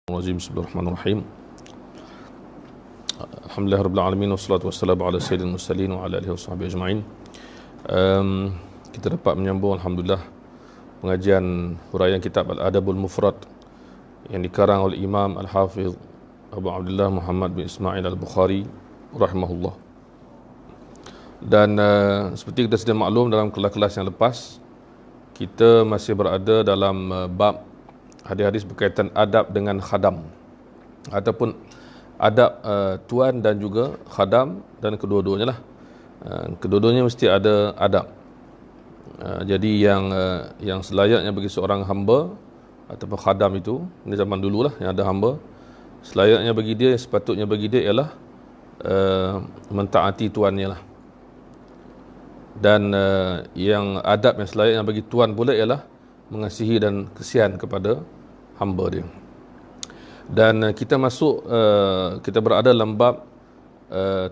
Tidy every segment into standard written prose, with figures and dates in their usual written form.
Bismillahirrahmanirrahim. Alhamdulillah rabbil alamin wassalatu wassalamu ala sayyidil mursalin wa ala alihi washabbihi ajma'in. Kita dapat menyambung alhamdulillah pengajian huraian kitab Al-Adabul Mufrad yang dikarang oleh Imam Al-Hafiz Abu Abdullah Muhammad bin Ismail Al-Bukhari rahimahullah. Dan seperti kita sudah maklum dalam kelas-kelas yang lepas, kita masih berada dalam bab hadis-hadis berkaitan adab dengan khadam ataupun adab tuan dan juga khadam, dan kedua-duanya lah. Kedua-duanya mesti ada adab. Jadi yang selayaknya bagi seorang hamba ataupun khadam itu, ini zaman dulu lah yang ada hamba, selayaknya bagi dia, sepatutnya bagi dia ialah mentaati tuannya lah. Dan yang adab yang selayaknya bagi tuan pula ialah mengasihi dan kesian kepada hamba dia. Dan kita masuk, kita berada dalam bab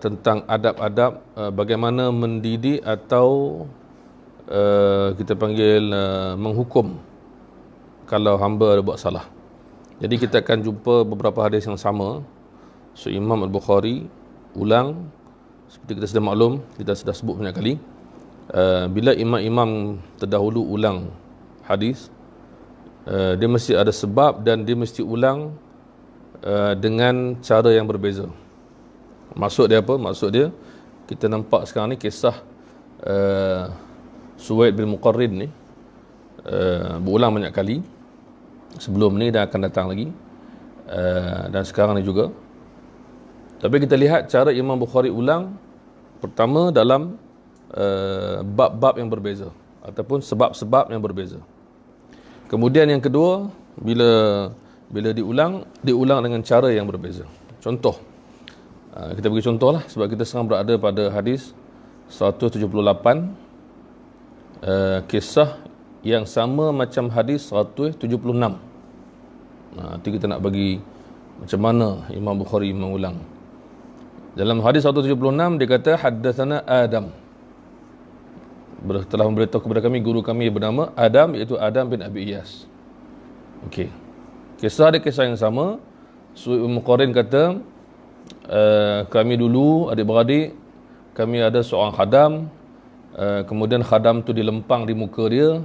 tentang adab-adab bagaimana mendidik atau kita panggil menghukum kalau hamba ada buat salah. Jadi kita akan jumpa beberapa hadis yang sama. So Imam Al-Bukhari ulang, seperti kita sudah maklum, kita sudah sebut banyak kali, bila imam-imam terdahulu ulang hadis, dia mesti ada sebab dan dia mesti ulang dengan cara yang berbeza. Maksud dia apa? Maksud dia, kita nampak sekarang ni kisah Suwaid bin Muqarrin ni berulang banyak kali. Sebelum ni dan akan datang lagi, dan sekarang ni juga. Tapi kita lihat cara Imam Bukhari ulang, pertama dalam bab-bab yang berbeza ataupun sebab-sebab yang berbeza. Kemudian yang kedua, bila diulang dengan cara yang berbeza. Contoh, kita bagi contoh lah, sebab kita sekarang berada pada hadis 178, kisah yang sama macam hadis 176. Nanti kita nak bagi macam mana Imam Bukhari mengulang. Dalam hadis 176 dia kata haddatsana Adam, telah memberitahu kepada kami guru kami bernama Adam, iaitu Adam bin Abi Iyas. Okey. Kisah dia kisah yang sama. Suwaid bin Muqarrin kata, kami dulu adik-beradik, kami ada seorang khadam, kemudian khadam tu dilempang di muka dia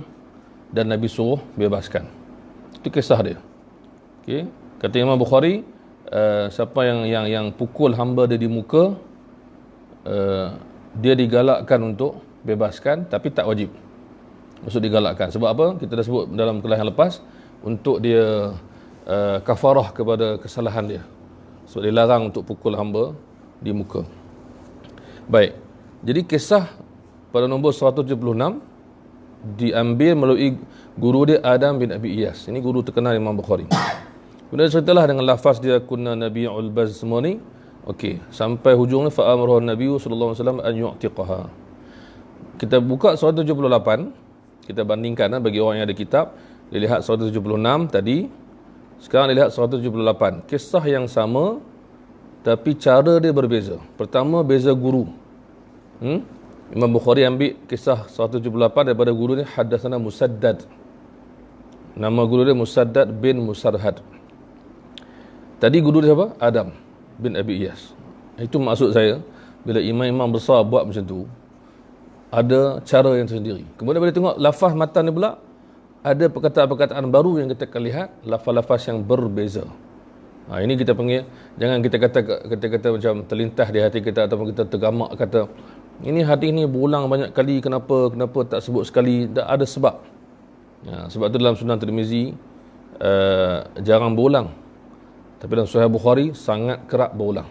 dan Nabi suruh bebaskan. Itu kisah dia. Okey. Kata Imam Bukhari, siapa yang pukul hamba dia di muka, dia digalakkan untuk bebaskan, tapi tak wajib. Maksud digalakkan. Sebab apa? Kita dah sebut dalam kelas yang lepas, untuk dia kafarah kepada kesalahan dia. Sebab dia larang untuk pukul hamba di muka. Baik. Jadi kisah pada nombor 176 diambil melalui guru dia Adam bin Abi Iyas. Ini guru terkenal Imam Bukhari. Kemudian ceritalah dengan lafaz dia kunna nabiyul baz semua ni. Okey, sampai hujungnya fa amara Nabi sallallahu alaihi wasallam an yu'tiqaha. Kita buka 178, kita bandingkan bagi orang yang ada kitab, dia lihat 176 tadi, sekarang dia lihat 178. Kisah yang sama tapi cara dia berbeza. Pertama, beza guru. Imam Bukhari ambil kisah 178 daripada guru dia haddatsana Musaddad. Nama guru dia Musaddad bin Musarhad. Tadi guru dia siapa? Adam bin Abi Iyas. Itu maksud saya, bila imam-imam besar buat macam tu, ada cara yang tersendiri. Kemudian bila tengok lafaz matan ni pula, ada perkataan-perkataan baru yang kita akan lihat, lafaz-lafaz yang berbeza. Ini kita panggil, jangan kita kata macam terlintas di hati kita ataupun kita tergamak kata, ini hadis ni berulang banyak kali, kenapa tak sebut sekali? Tak ada sebab. Sebab tu dalam Sunan Tirmizi jarang berulang. Tapi dalam Sahih Bukhari sangat kerap berulang.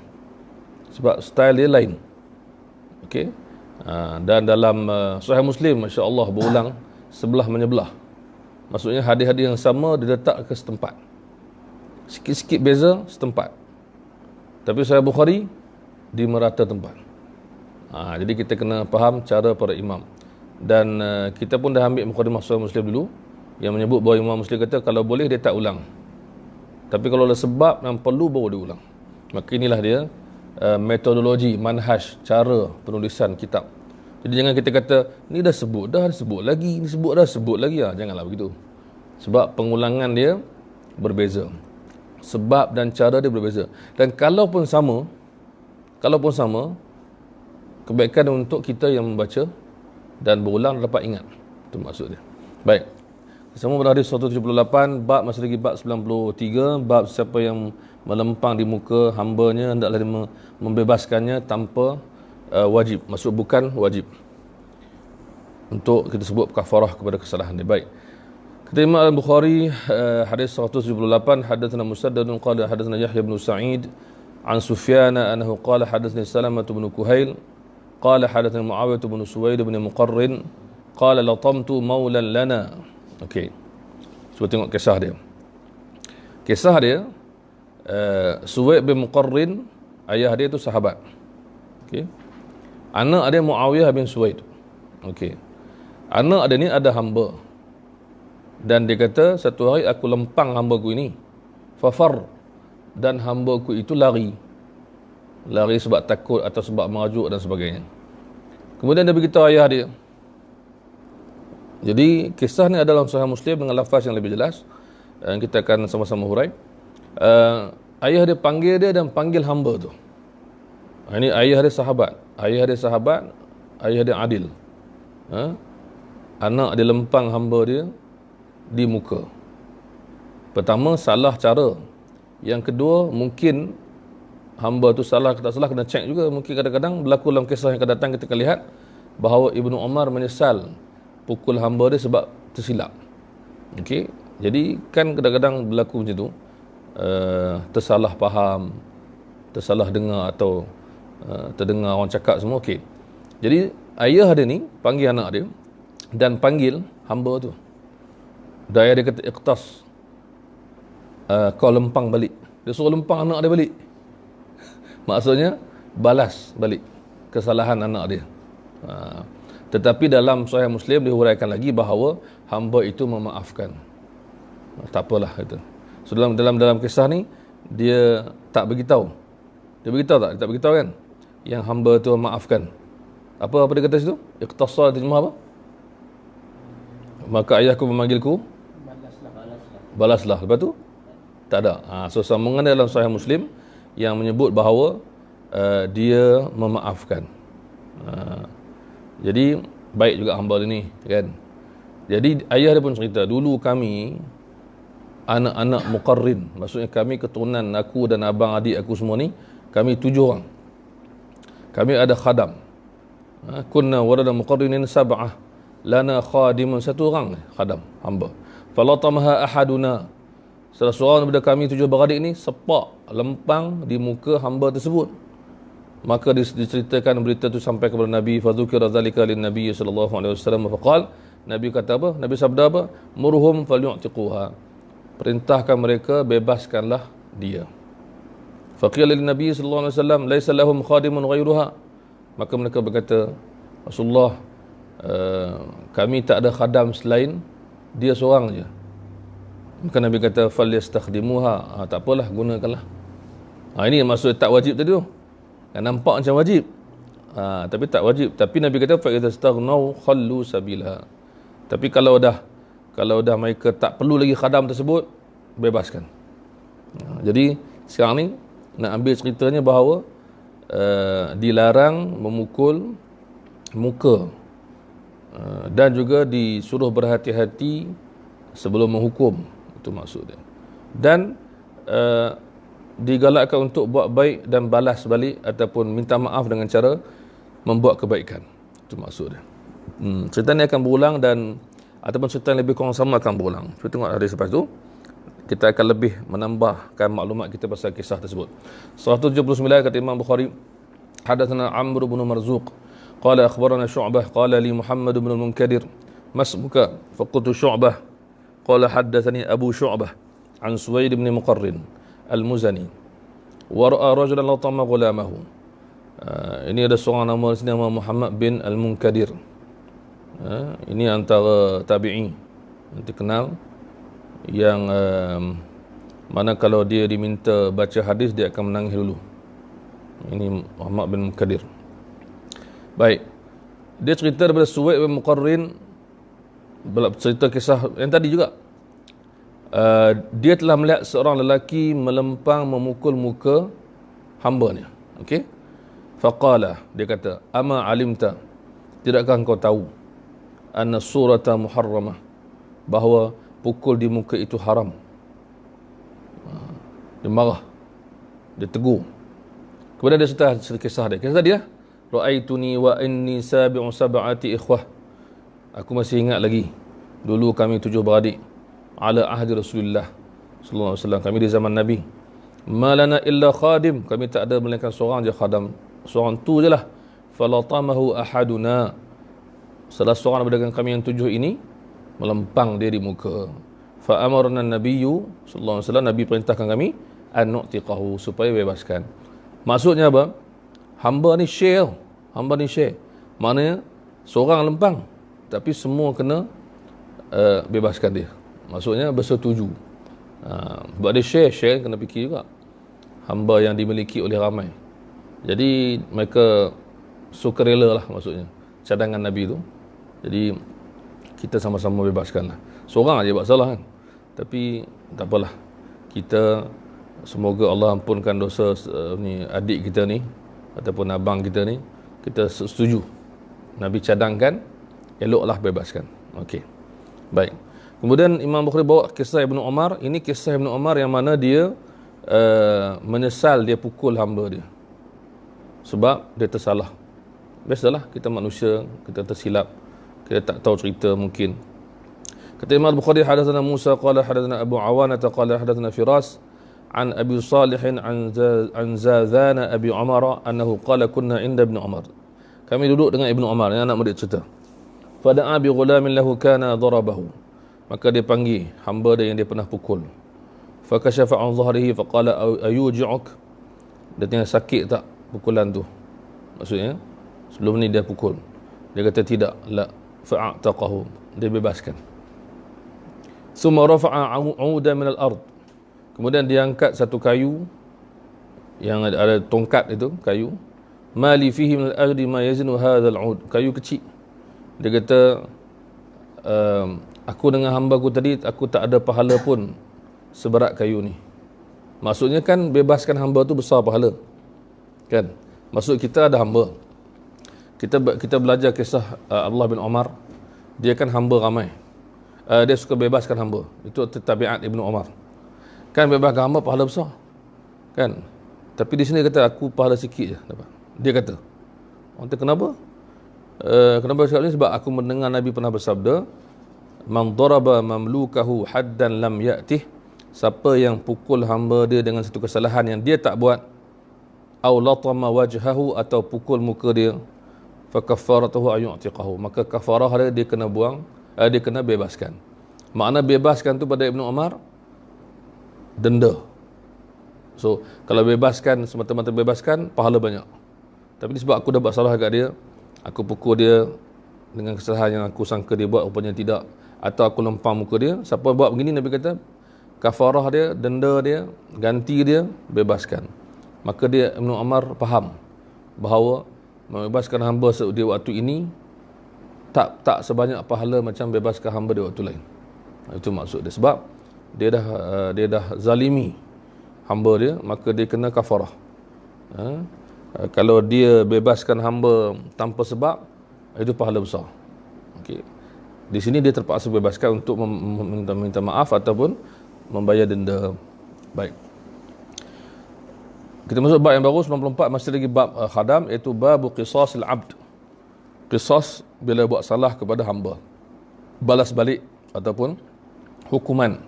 Sebab style dia lain. Okey. Dan dalam Sahih Muslim, Masya Allah, berulang sebelah menyebelah. Maksudnya hadis-hadis yang sama diletak ke setempat. Sikit-sikit beza setempat. Tapi Sahih Bukhari di merata tempat. Jadi kita kena faham cara para imam. Dan kita pun dah ambil mukadimah Sahih Muslim dulu, yang menyebut bahawa Imam Muslim kata kalau boleh dia tak ulang. Tapi kalau ada sebab yang perlu baru dia ulang. Maka inilah dia metodologi, manhaj, cara penulisan kitab. Jadi jangan kita kata, ni dah sebut lagi, Janganlah begitu. Sebab pengulangan dia berbeza. Sebab dan cara dia berbeza. Dan kalaupun sama, kebaikan untuk kita yang membaca dan berulang dapat ingat. Itu maksud dia. Baik. Sama pada hadis 178, bab masih lagi bab 93, bab siapa yang melempang di muka hambanya hendaklah dia membebaskannya tanpa wajib. Maksud bukan wajib. Untuk kita sebut kafarah kepada kesalahan dia. Baik. Kata Imam Al-Bukhari, hadis 178, hadatsana Musaddad qala hadatsana Yahya bin Sa'id an Sufyan annahu qala hadatsani Salamah bin Kuhail qala hadatsani Muawiyah bin Suwaid bin Muqarrin qala latamtu maulan lana. Okey. Cuba tengok kisah dia. Kisah dia, Suwaid bin Muqarrin, ayah dia tu sahabat. Okey. Anak dia Muawiyah bin Suwaid. Okey. Anak dia ni ada hamba. Dan dia kata, satu hari aku lempang hamba-ku ini. Fafar. Dan hamba-ku itu lari. Lari sebab takut atau sebab merajuk dan sebagainya. Kemudian dia beritahu ayah dia. Jadi, kisah ni adalah dalam Sahih Muslim dengan lafaz yang lebih jelas. Kita akan sama-sama hurai. Ayah dia panggil dia dan panggil hamba tu. Ini ayah dia sahabat. Ayah dia adil. Anak dia lempang hamba dia di muka. Pertama, salah cara. Yang kedua, mungkin hamba tu salah ke tak salah kena cek juga. Mungkin kadang-kadang berlaku dalam kisah yang akan datang kita akan lihat bahawa Ibnu Umar menyesal pukul hamba dia sebab tersilap. Okey. Jadi kan kadang-kadang berlaku macam tu. Tersalah faham, tersalah dengar atau terdengar orang cakap semua. Okey. Jadi ayah dia ni panggil anak dia dan panggil hamba tu. Daya dia kata iqtas, kau lempang balik. Dia suruh lempang anak dia balik. Maksudnya balas balik kesalahan anak dia. Tetapi dalam Sahih Muslim dihuraikan lagi bahawa hamba itu memaafkan. Tak apalah itu. So dalam kisah ni dia tak beritahu. Dia beritahu tak? Dia tak beritahu kan? Yang hamba itu memaafkan. Apa dia kata situ? Iqtasa terjemah apa? Maka ayahku memanggilku, balaslah. Lepas tu tak ada. So sambungan dalam Sahih Muslim yang menyebut bahawa dia memaafkan. Jadi baik juga hamba dia ni kan. Jadi ayah dia pun cerita, dulu kami anak-anak Muqarrin, maksudnya kami keturunan aku dan abang adik aku semua ni, kami 7 orang. Kami ada khadam. Kunna warada Muqarrinin sab'ah. Lana khadimun, 1 orang khadam, hamba. Falatamaha ahaduna, salah seorang daripada kami 7 beradik ni sepak, lempang di muka hamba tersebut. Maka diceritakan berita tu sampai kepada Nabi. Fadzukira dzalika lin Nabi sallallahu alaihi wasallam faqal, Nabi kata apa? Nabi sabda apa? Murhum falyu'tiquha, perintahkan mereka, bebaskanlah dia. Faqila lin Nabi sallallahu alaihi wasallam laisa lahum khadimun ghairuha, maka mereka berkata, Rasulullah, kami tak ada khadam selain dia seorang je. Maka Nabi kata falyastakhdimuha, tak apalah, gunakanlah. Ini maksud tak wajib tadi tu. Nampak macam wajib, tapi tak wajib. Tapi Nabi kata fa idza staghnau khallu sabila. Tapi kalau dah mereka tak perlu lagi khadam tersebut, bebaskan. Jadi sekarang ni nak ambil ceritanya bahawa dilarang memukul muka, dan juga disuruh berhati-hati sebelum menghukum. Itu maksud dia. Dan digalakkan untuk buat baik dan balas balik ataupun minta maaf dengan cara membuat kebaikan. Itu maksud dia. Cerita ni akan berulang dan ataupun cerita yang lebih kurang sama akan berulang. Kita tengok hadis lepas tu, kita akan lebih menambahkan maklumat kita pasal kisah tersebut. 179 kata Imam Bukhari, hadatsana Amr bin Marzuq qala akhbarana Syu'bah qala li Muhammad bin al-Munkadir masmuka faqultu Syu'bah qala haddatsani Abu Syu'bah an Suwaid bin Muqarrin Al-Muzani wa ra'a rajulan latama ghulamahu. Ini ada seorang nama di sini, nama Muhammad bin Al-Munkadir. Ini antara tabi'i nanti kenal, yang mana kalau dia diminta baca hadis dia akan menangis dulu. Ini Muhammad bin Munkadir. Baik, dia cerita daripada Suwaid bin Muqarrin, cerita kisah yang tadi juga. dia telah melihat seorang lelaki melempang memukul muka hambanya. Okey. Faqala, dia kata, ama alimta, tidakkah engkau tahu, anna surata muharramah, bahawa pukul di muka itu haram. Dia marah, dia tegur. Kemudian dia cerita kisah dia. Kisah dia, ra'aituni wa inni sabi'u sab'ati ikhwah. Aku masih ingat lagi, dulu kami 7 beradik, ala ahdi Rasulullah sallallahu alaihi wasallam, kami di zaman Nabi. Malana illa khadim, kami tak ada melainkan seorang je khadam, seorang tu je lah. Falatamahu ahaduna, salah seorang daripada kami yang 7 ini melempang dia di muka. Fa amarna nabiyyu sallallahu alaihi wasallam, Nabi perintahkan kami an nu'tiqahu, supaya bebaskan. Maksudnya apa? Hamba ni share, hamba ni share. Maknanya seorang lempang, tapi semua kena bebaskan dia. Maksudnya bersetuju. Sebab dia share kena fikir juga. Hamba yang dimiliki oleh ramai. Jadi mereka sukarela lah, maksudnya cadangan Nabi tu. Jadi kita sama-sama bebaskan lah. Seorang aja buat salah kan. Tapi tak apalah. Kita semoga Allah ampunkan dosa ni adik kita ni ataupun abang kita ni. Kita setuju. Nabi cadangkan, eloklah bebaskan. Okey. Baik. Kemudian Imam Bukhari bawa kisah Ibnu Umar. Ini kisah Ibnu Umar yang mana dia menyesal dia pukul hamba dia. Sebab dia tersalah. Biasalah, kita manusia, kita tersilap. Kita tak tahu cerita mungkin. Kata Imam Bukhari, hadatsana Musa qala hadatsana Abu Awanah qala hadatsana Firas an Abi Salih an Zazana Abi Umar annahu qala kunna inda Ibn Umar. Kami duduk dengan Ibnu Umar, yang anak murid cerita. Fada'a bi ghulamin lahu kana darabahu. Maka dia panggil hamba dia yang dia pernah pukul. Fakashafa an dhahrihi faqala ayuji'uk. Dia tengah sakit tak pukulan tu? Maksudnya sebelum ni dia pukul. Dia kata tidak, la fa'ataqahu. Dia bebaskan. Summa rafa'a 'udan min al-ard. Kemudian dia angkat satu kayu yang ada tongkat itu, kayu. Mali fihi min al-ajri ma yazinu hadzal 'ud. Kayu kecil. Dia kata aku dengan hamba aku tadi, aku tak ada pahala pun seberat kayu ni. Maksudnya kan bebaskan hamba tu besar pahala. Kan? Maksud kita ada hamba. Kita belajar kisah Abdullah bin Umar. Dia kan hamba ramai. Dia suka bebaskan hamba. Itu tabiat Ibnu Umar. Kan bebaskan hamba pahala besar. Kan? Tapi di sini kata aku pahala sikit je dapat. Dia kata. Orang kata kenapa? Kenapa cakap ni? Sebab aku mendengar Nabi pernah bersabda, man daraba mamlukahu haddan lam ya'tih. Siapa yang pukul hamba dia dengan satu kesalahan yang dia tak buat, au latama wajhahu, atau pukul muka dia, fa kaffaratuhu ayu'tiqahu, maka kafarah dia kena buang, dia kena bebaskan. Makna bebaskan tu pada Ibnu Umar denda. So kalau bebaskan, semata-mata bebaskan, pahala banyak. Tapi sebab aku dah buat salah kat dia, aku pukul dia dengan kesalahan yang aku sangka dia buat, rupanya tidak, atau aku lempang muka dia, siapa buat begini, Nabi kata kafarah dia, denda dia, ganti dia, bebaskan. Maka dia, Ibnu Umar faham bahawa membebaskan hamba dia waktu ini tak sebanyak pahala macam bebaskan hamba dia waktu lain. Itu maksud dia. Sebab dia dah zalimi hamba dia, maka dia kena kafarah. Kalau dia bebaskan hamba tanpa sebab, itu pahala besar. Okey. Di sini dia terpaksa bebaskan untuk minta maaf ataupun membayar denda. Baik. Kita masuk bab yang baru 94, masih lagi bab khadam, iaitu bab qisasil abd. Qisas bila buat salah kepada hamba. Balas balik ataupun hukuman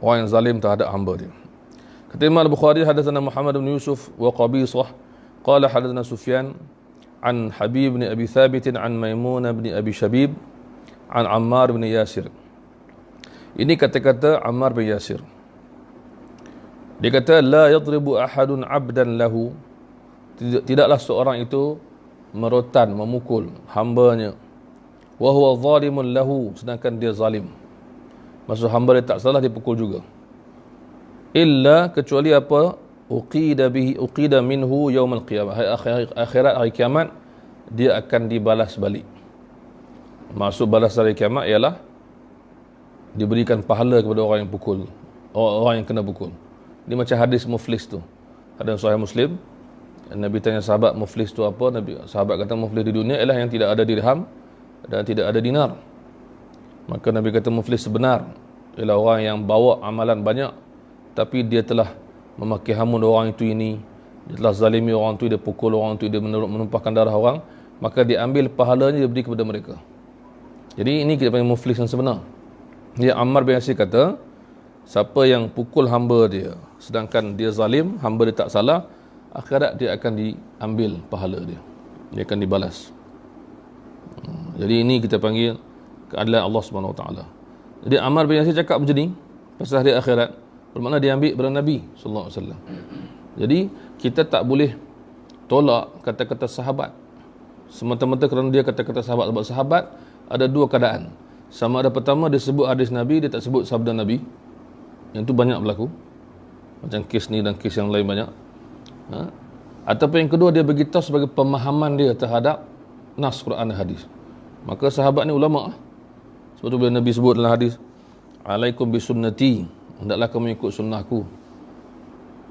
orang yang zalim terhadap hamba dia. Kata Imam Al-Bukhari, hadatsana Muhammad bin Yusuf wa Qabisah qala hadatsana Sufyan an Habib bin Abi Thabit an Maimunah bin Abi Shabib an Ammar bin Yasir. Ini kata-kata Ammar bin Yasir. Dia kata, la yadribu ahadun abdan lahu. Tidaklah seorang itu merotan, memukul hambanya. Wa huwa zalimun lahu, sedangkan dia zalim. Maksud hamba dia tak salah, dia pukul juga. Illa, kecuali apa? Uqida minhu yaumal qiyamah. Akhirat hari kiamat, dia akan dibalas balik. Maksud balas hari kiamat ialah diberikan pahala kepada orang yang pukul orang yang kena pukul. Ini macam hadis muflis tu. Ada Sahih Muslim, Nabi tanya sahabat, muflis tu apa? Sahabat kata muflis di dunia ialah yang tidak ada dirham dan tidak ada dinar. Maka Nabi kata muflis sebenar ialah orang yang bawa amalan banyak tapi dia telah memaki hamun orang itu ini, dia telah zalimi orang itu, dia pukul orang itu, dia menumpahkan darah orang, maka dia ambil pahalanya, dia beri kepada mereka. Jadi ini kita panggil muflis yang sebenar. Dia Ammar bin Yasir kata, siapa yang pukul hamba dia sedangkan dia zalim, hamba dia tak salah, akhirat dia akan diambil pahala dia, dia akan dibalas. Jadi ini kita panggil keadilan Allah Subhanahu Wa Taala. Jadi Ammar bin Yasir cakap macam ni pasal hari akhirat, bermakna dia ambil daripada Nabi sallallahu alaihi wasallam. Jadi kita tak boleh tolak kata-kata sahabat semata-mata kerana dia kata-kata sahabat. Sebab sahabat ada dua keadaan. Sama ada pertama dia sebut hadis Nabi, dia tak sebut sabda Nabi. Yang tu banyak berlaku. Macam kes ni dan kes yang lain banyak. Ataupun yang kedua, dia beritahu sebagai pemahaman dia terhadap nas Quran dan hadis. Maka sahabat ni ulama. Sebab tu bila Nabi sebut dalam hadis, alaikum bisunnati, hendaklah kamu ikut sunnahku.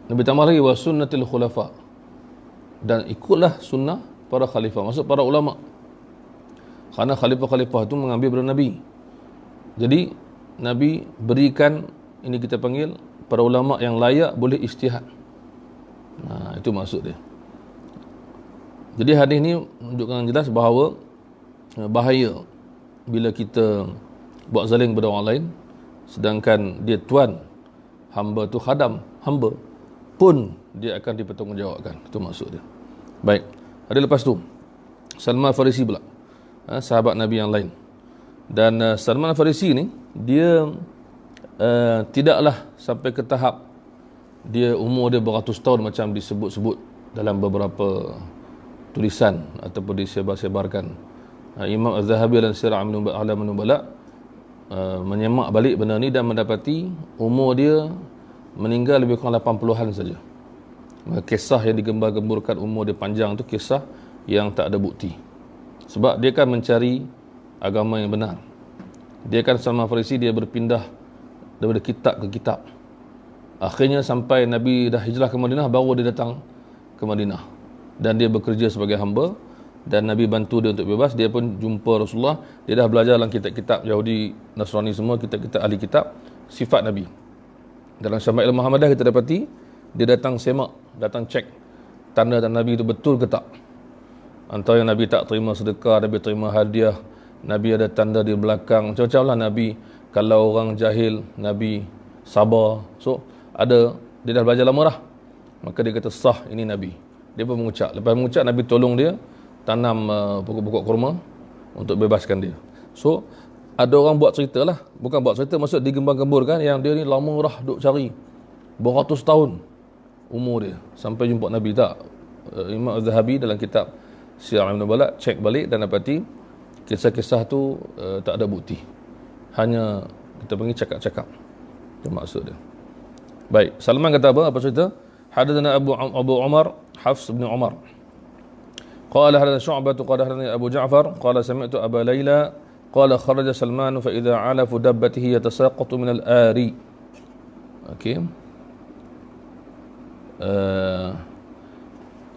Nabi tambah lagi, wa sunnatil khulafa, dan ikutlah sunnah para khalifah, maksud para ulama. Kerana khalifah-khalifah itu mengambil daripada Nabi. Jadi Nabi berikan, ini kita panggil para ulama yang layak boleh ijtihad. Itu maksud dia. Jadi hadis ni menunjukkan jelas bahawa bahaya bila kita buat zalim kepada orang lain sedangkan dia tuan, hamba tu khadam hamba, pun dia akan dipertanggungjawabkan. Itu maksud dia. Baik. Ada lepas tu Salman Farisi pula, sahabat Nabi yang lain. Dan Salman Farisi ni dia tidaklah sampai ke tahap dia umur dia beratus tahun macam disebut-sebut dalam beberapa tulisan ataupun disebar-sebarkan. Imam Az-Zahabi dalam Sirah A'lam Nubala menyemak balik benda ni dan mendapati umur dia meninggal lebih kurang 80-an saja. Kisah yang digembar-gemburkan umur dia panjang tu kisah yang tak ada bukti. Sebab dia kan mencari agama yang benar. Dia kan Salman Farisi, dia berpindah daripada kitab ke kitab. Akhirnya sampai Nabi dah hijrah ke Madinah, baru dia datang ke Madinah. Dan dia bekerja sebagai hamba. Dan Nabi bantu dia untuk bebas. Dia pun jumpa Rasulullah. Dia dah belajar dalam kitab-kitab Yahudi, Nasrani semua, kitab-kitab ahli kitab, sifat Nabi. Dalam Syama'il Muhammadah kita dapati, dia datang semak, datang cek tanda-tanda Nabi itu betul ke tak. Antara yang Nabi tak terima sedekah, Nabi terima hadiah, Nabi ada tanda di belakang, macam-macam lah Nabi. Kalau orang jahil, Nabi sabar. So, ada, dia dah belajar lama dah. Maka dia kata sah, ini Nabi. Dia pun mengucap. Lepas mengucap, Nabi tolong dia tanam pokok-pokok kurma untuk bebaskan dia. So, ada orang buat cerita lah. Bukan buat cerita, maksud digembar-gemburkan yang dia ni lama dah duk cari. Beratus tahun umur dia sampai jumpa Nabi. Tak. Imam Az-Zahabi dalam kitab Sirah A'lam Nubala cek balik dan dapati kisah-kisah tu tak ada bukti. Hanya kita panggil cakap-cakap. Itu maksud dia. Baik, Salman kata apa? Apa cerita? Hadatsana Abu Umar Hafs bin Umar. Qala hadatsana Syu'bah qala hadatsani Abu Ja'far qala sami'tu Aba Laila qala kharaja Salman fa idza 'alafu dabbatihi yatasaqatu min al-ari. Okey.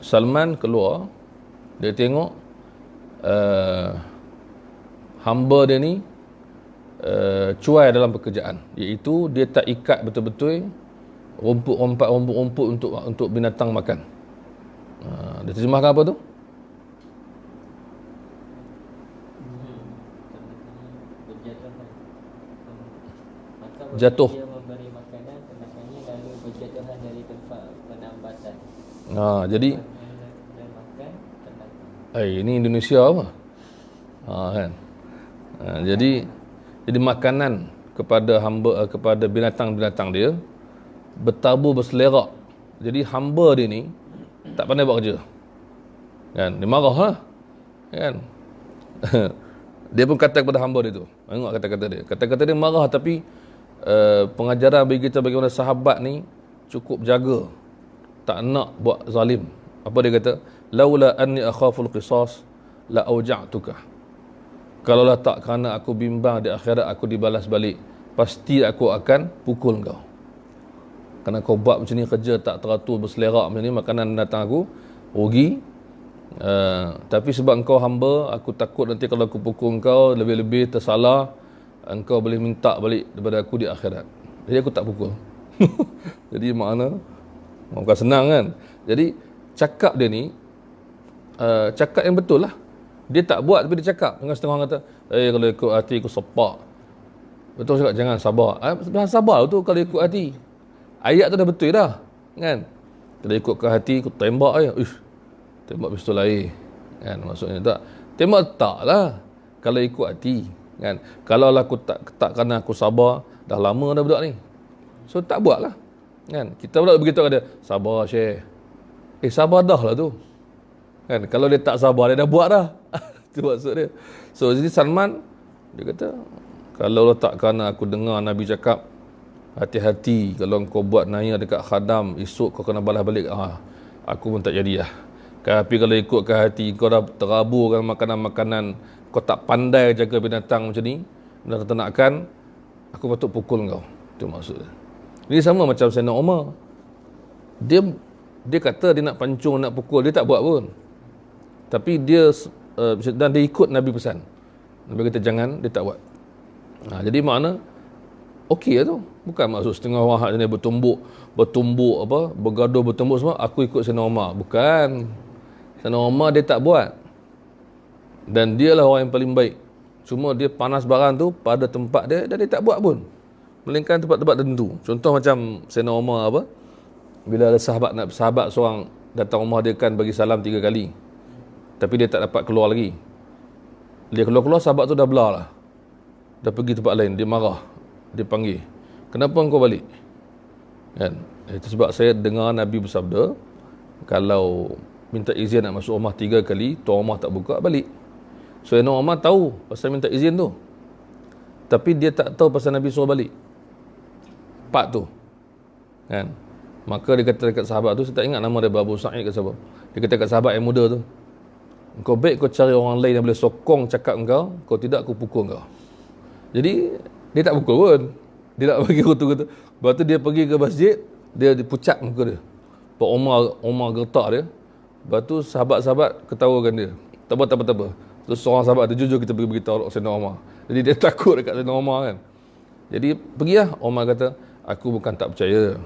Salman keluar, dia tengok hamba dia ni cuai dalam pekerjaan, iaitu dia tak ikat betul-betul rumput-rumput untuk binatang makan. Dia terjemahkan apa tu? Jatuh. Dia memberi makanan kenakannya lalu berjatuhan dari tempat penambatan. Jadi dan makan kenakan. ini Indonesia apa? Kan. Jadi makanan kepada hamba, kepada binatang-binatang dia bertabur berselerak. Jadi hamba dia ni tak pandai buat kerja. Kan? Dia marah lah. Kan? Dia pun kata kepada hamba dia tu. Tengok kata-kata dia. Kata-kata dia marah, tapi pengajaran bagi kita bagaimana sahabat ni cukup jaga. Tak nak buat zalim. Apa dia kata? Laula anni akhaful qisas la auja'tuka. Kalaulah tak kerana aku bimbang di akhirat aku dibalas balik, pasti aku akan pukul kau. Kerana kau buat macam ni, kerja tak teratur, berselerak macam ni, makanan datang aku, rugi. Tapi sebab engkau hamba, aku takut nanti kalau aku pukul engkau, lebih-lebih tersalah, engkau boleh minta balik daripada aku di akhirat. Jadi aku tak pukul. Jadi makna, bukan senang kan. Jadi cakap dia ni, cakap yang betul lah. Dia tak buat tapi dia cakap. Dengan setengah orang kata, kalau ikut hati aku sepak. Betul cakap, jangan sabar. Sabar tu kalau ikut hati. Ayat tu dah betul dah, kan? Kalau ikut ke hati, aku tembak je. Tembak pistol air, kan? Maksudnya tak. Tembak tak lah. Kalau ikut hati, kan? Kalau lah aku tak kerana aku sabar, dah lama dah budak ni. So tak buat lah, kan? Kita pula beritahu dia, sabar Syekh. Sabar dah lah tu. Kan? Kalau dia tak sabar, dia dah buat dah. Itu maksud dia. So jadi Salman, dia kata, kalau tak kerana aku dengar Nabi cakap, hati-hati kalau kau buat naya dekat khadam, esok kau kena balas balik. Aku pun tak jadi lah. Tapi kalau ikut ke hati, kau dah teraburkan makanan-makanan, kau tak pandai jaga binatang macam ni, binatang ternakan, aku patut pukul kau. Itu maksud dia. Ini sama macam Sayyidina Umar. Dia kata dia nak pancung, nak pukul, dia tak buat pun. Tapi dia dan dia ikut Nabi pesan. Nabi kata jangan, dia tak buat. Jadi makna okey lah tu. Bukan maksud setengah orang ni bertumbuk apa, bergaduh bertumbuk semua, aku ikut Sayyidina Umar. Bukan. Sayyidina Umar dia tak buat. Dan dia lah orang yang paling baik. Cuma dia panas barang tu pada tempat dia dan dia tak buat pun. Melainkan tempat-tempat tertentu. Contoh macam Sayyidina Umar apa, bila ada sahabat seorang datang rumah dia kan bagi salam 3 kali. Tapi dia tak dapat keluar lagi. Dia keluar-keluar, sahabat tu dah belah lah. Dah pergi tempat lain, dia marah. Dia panggil, kenapa engkau balik? Kan? Itu sebab saya dengar Nabi bersabda, kalau minta izin nak masuk rumah 3 kali, tuan rumah tak buka, balik. So Sayyidina Umar tahu pasal minta izin tu. Tapi dia tak tahu pasal Nabi suruh balik. Part tu. Kan? Maka dia kata dekat sahabat tu, saya tak ingat nama dia, Abu Sa'id ke siapa. Dia kata dekat sahabat yang muda tu, engkau baik kau cari orang lain yang boleh sokong cakap engkau, kau tidak aku pukul engkau. Jadi dia tak pukul pun. Dia tak bagi kutu-kutu. Lepas tu dia pergi ke masjid, dia pucat muka dia. Pak Umar gertak dia. Lepas tu sahabat-sahabat ketawakan dia. Tak apa. Terus seorang sahabat tu, jujur kita pergi beritahu Sayyidina Umar. Jadi dia takut dekat Sayyidina Umar kan. Jadi pergilah. Umar kata, aku bukan tak percaya,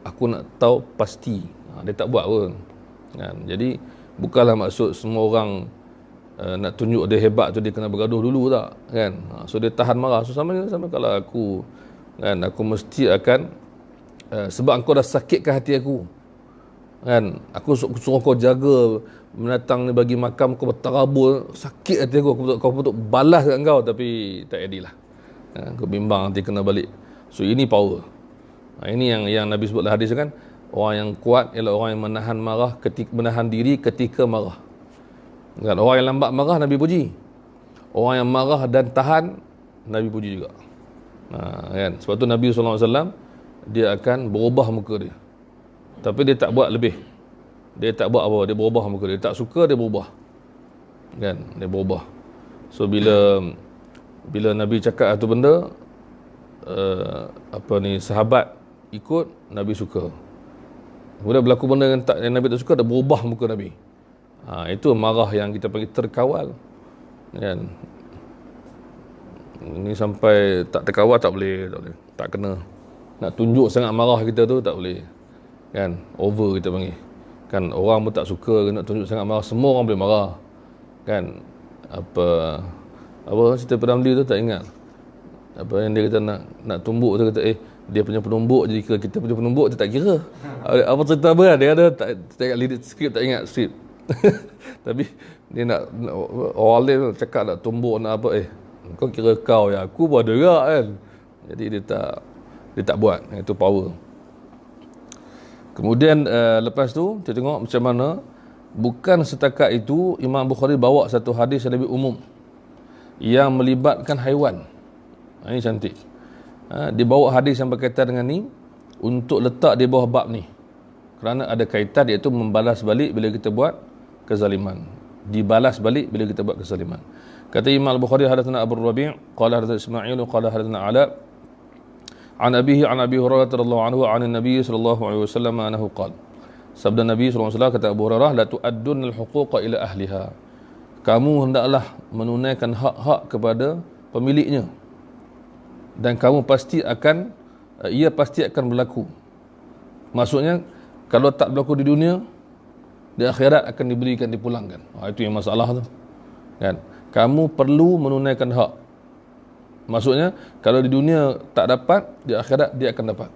aku nak tahu pasti. Dia tak buat pun kan. Jadi bukanlah maksud semua orang nak tunjuk dia hebat tu dia kena bergaduh dulu tak kan. So dia tahan marah. So sama kalau aku kan, aku mesti akan sebab engkau dah sakitkan hati aku kan, aku suruh kau jaga menatang ni bagi makam, kau berterabur, sakit hati aku, kau patut balas kat kau, tapi tak jadilah. Kau bimbang nanti kena balik. So ini power. Ini yang Nabi sebut dalam hadis kan, orang yang kuat ialah orang yang menahan diri ketika marah. Kan? Orang yang lambat marah Nabi puji. Orang yang marah dan tahan Nabi puji juga. Kan? Sebab tu Nabi SAW dia akan berubah muka dia. Tapi dia tak buat lebih. Dia tak buat apa, dia berubah muka dia. Dia tak suka, dia berubah. Kan? Dia berubah. So bila Nabi cakap satu benda, sahabat ikut, Nabi suka. Kemudian berlaku benda yang Nabi tak suka, dia berubah muka Nabi. Itu marah yang kita panggil terkawal kan. Ini sampai tak terkawal tak boleh, tak kena. Nak tunjuk sangat marah kita tu tak boleh kan, over kita panggil kan. Orang pun tak suka nak tunjuk sangat marah. Semua orang boleh marah kan. Apa cerita Pedamli tu tak ingat apa yang dia kata nak tumbuk tu, kata dia punya penumbuk jadi kita punya penumbuk tu tak kira. Apa cerita apa kan? Dia ada tak ingat lirik skrip, tak ingat skrip. Tapi dia nak orang lain cakap nak tumbuk nak apa, kau kira kau ya, aku pun ada juga kan. Jadi dia tak buat. Itu power. Kemudian lepas tu kita tengok macam mana bukan setakat itu, Imam Bukhari bawa satu hadis yang lebih umum yang melibatkan haiwan. Ini cantik. Dia bawa hadis yang berkaitan dengan ni untuk letak di bawah bab ni, kerana ada kaitan, iaitu membalas balik bila kita buat kezaliman. Dibalas balik bila kita buat kezaliman. Kata Imam Al-Bukhari, hadatsana Abu Rabi', qala hadatsana Ismail, qala hadatsana An abihi an Abi Hurairah radhiyallahu anhu an Nabi sallallahu alaihi wasallam annahu qala. Sabda Nabi sallallahu alaihi wasallam, kata Abu Hurairah, la tu'addun al-huquqa ila ahliha. Kamu hendaklah menunaikan hak-hak kepada pemiliknya. Dan kamu pasti akan ia pasti akan berlaku. Maksudnya kalau tak berlaku di dunia, di akhirat akan diberikan, dipulangkan. Itu yang masalah tu. Kan? Kamu perlu menunaikan hak. Maksudnya kalau di dunia tak dapat, di akhirat dia akan dapat.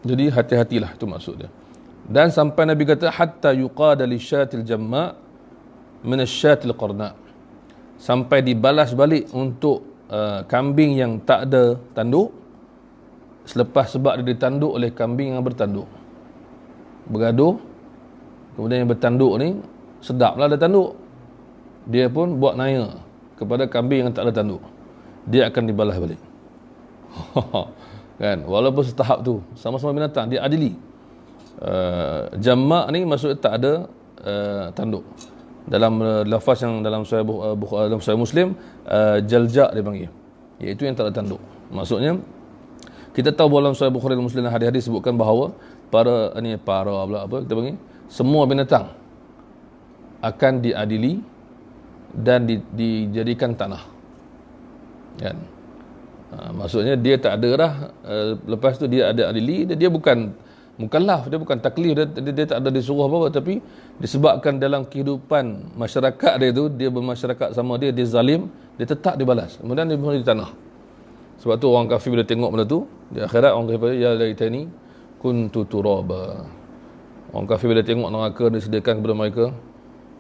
Jadi hati-hatilah, itu maksudnya. Dan sampai Nabi kata hatta yuqada lisyatil jamma min asyatil qarna. Sampai dibalas balik untuk kambing yang tak ada tanduk selepas sebab dia ditanduk oleh kambing yang bertanduk. Bergaduh, kemudian yang bertanduk ni sedaplah ada tanduk. Dia pun buat naya kepada kambing yang tak ada tanduk. Dia akan dibalas balik. Kan? Walaupun setahap tu, sama-sama binatang, dia adili. Jamak ni maksudnya tak ada tanduk. Dalam lafaz yang dalam Sahih Muslim, jalja' dia panggil, iaitu yang tak ada tanduk. Maksudnya kita tahu dalam Sahih Bukhari dan Muslim hadis-hadis sebutkan bahawa para kita panggil, semua binatang akan diadili dan dijadikan tanah. Kan? Maksudnya dia tak ada dah, lepas tu dia ada adili, dia bukan mukallaf, dia bukan taklif, dia tak ada disuruh apa-apa, tapi disebabkan dalam kehidupan masyarakat dia tu, dia bermasyarakat sama dia zalim, dia tetap dibalas, kemudian dia boleh di tanah. Sebab tu orang kafir bila tengok benda tu di akhirat, orang kafir ya laitani kuntu turaba. Orang kafir bila tengok neraka disediakan kepada mereka,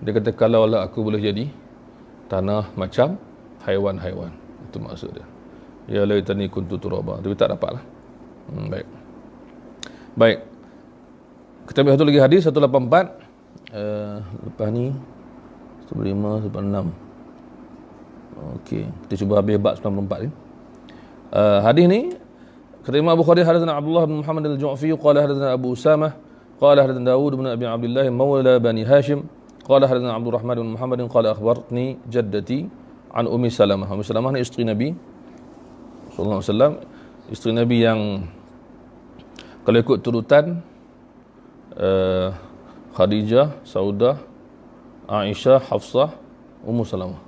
dia kata kalaulah aku boleh jadi tanah macam haiwan-haiwan. Itu maksud dia. Ya laitani kuntu turaba. Tapi tak dapatlah. Baik. Baik. Kita ambil satu lagi hadis 184. Lepas ni 15 186. Okey, kita cuba habis bab 94 ni. Hadis ni kata Imam Bukhari, hadatsana Abdullah bin Muhammad al-Ju'fi qala hadatsana Abu Usamah qala hadatsana Daud bin Abi Abdullah mawla Bani Hashim qala hadatsana Abdul Rahman bin Muhammad qala akhbartni jaddati an Ummi Salamah. Ummi Salamah ni isteri Nabi sallallahu alaihi wasallam, isteri Nabi yang kalau ikut turutan Khadijah, Saudah, Aisyah, Hafsah, Ummu Salamah.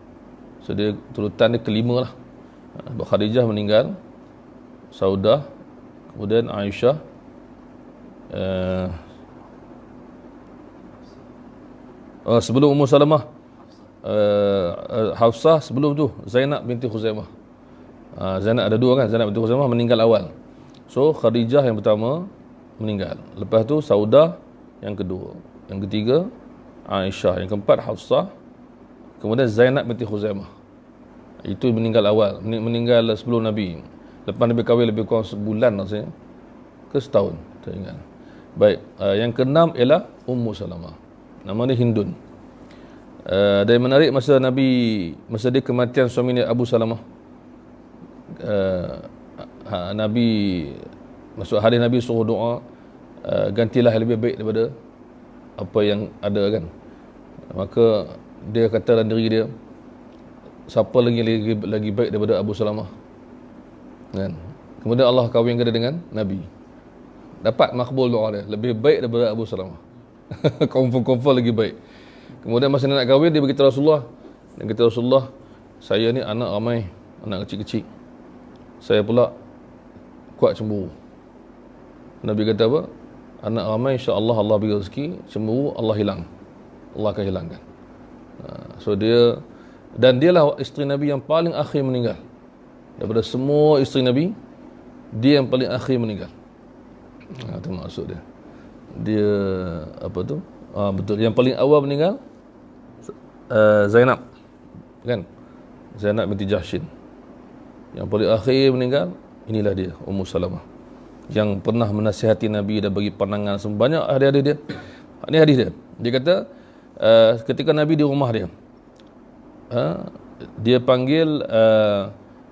So dia turutan dia kelima lah. Khadijah meninggal, Saudah, kemudian Aisyah, sebelum Ummu Salamah, Hafsah, sebelum tu Zainab binti Khuzaimah. Zainab ada dua kan, Zainab binti Khuzaimah meninggal awal. So Khadijah yang pertama meninggal, lepas tu Saudah yang kedua, yang ketiga Aisyah, yang keempat Hafsah, kemudian Zainab binti Khuzaimah. Itu meninggal awal, meninggal sebelum Nabi. Lepas Nabi kahwin lebih kurang sebulan rasanya, ke setahun, tak ingat. Baik, yang keenam ialah Ummu Salamah. Nama dia Hindun. Dan menarik masa dia kematian suaminya Abu Salamah, Nabi, maksud hadis Nabi suruh doa, gantilah yang lebih baik daripada apa yang ada kan. Maka dia kata dalam diri dia, siapa lagi baik daripada Abu Salamah kan? Kemudian Allah kahwinkan dia dengan Nabi, dapat makbul doa dia, lebih baik daripada Abu Salamah. Confirm lagi baik. Kemudian masa dia nak kahwin, dia beritahu Rasulullah, saya ni anak ramai, anak kecil-kecil, saya pula kuat cemburu. Nabi kata apa? Anak ramai insya-Allah Allah bagi rezeki, cemburu Allah akan hilangkan. So dia, dan dialah isteri Nabi yang paling akhir meninggal. Daripada semua isteri Nabi, dia yang paling akhir meninggal. Itu maksud dia. Dia apa tu? Betul, yang paling awal meninggal Zainab kan? Zainab binti Jahshin. Yang paling akhir meninggal, inilah dia, Ummu Salamah, yang pernah menasihati Nabi dan bagi pandangan sebanyak hadis dia. Ini hadis dia. Dia kata ketika Nabi di rumah dia, dia panggil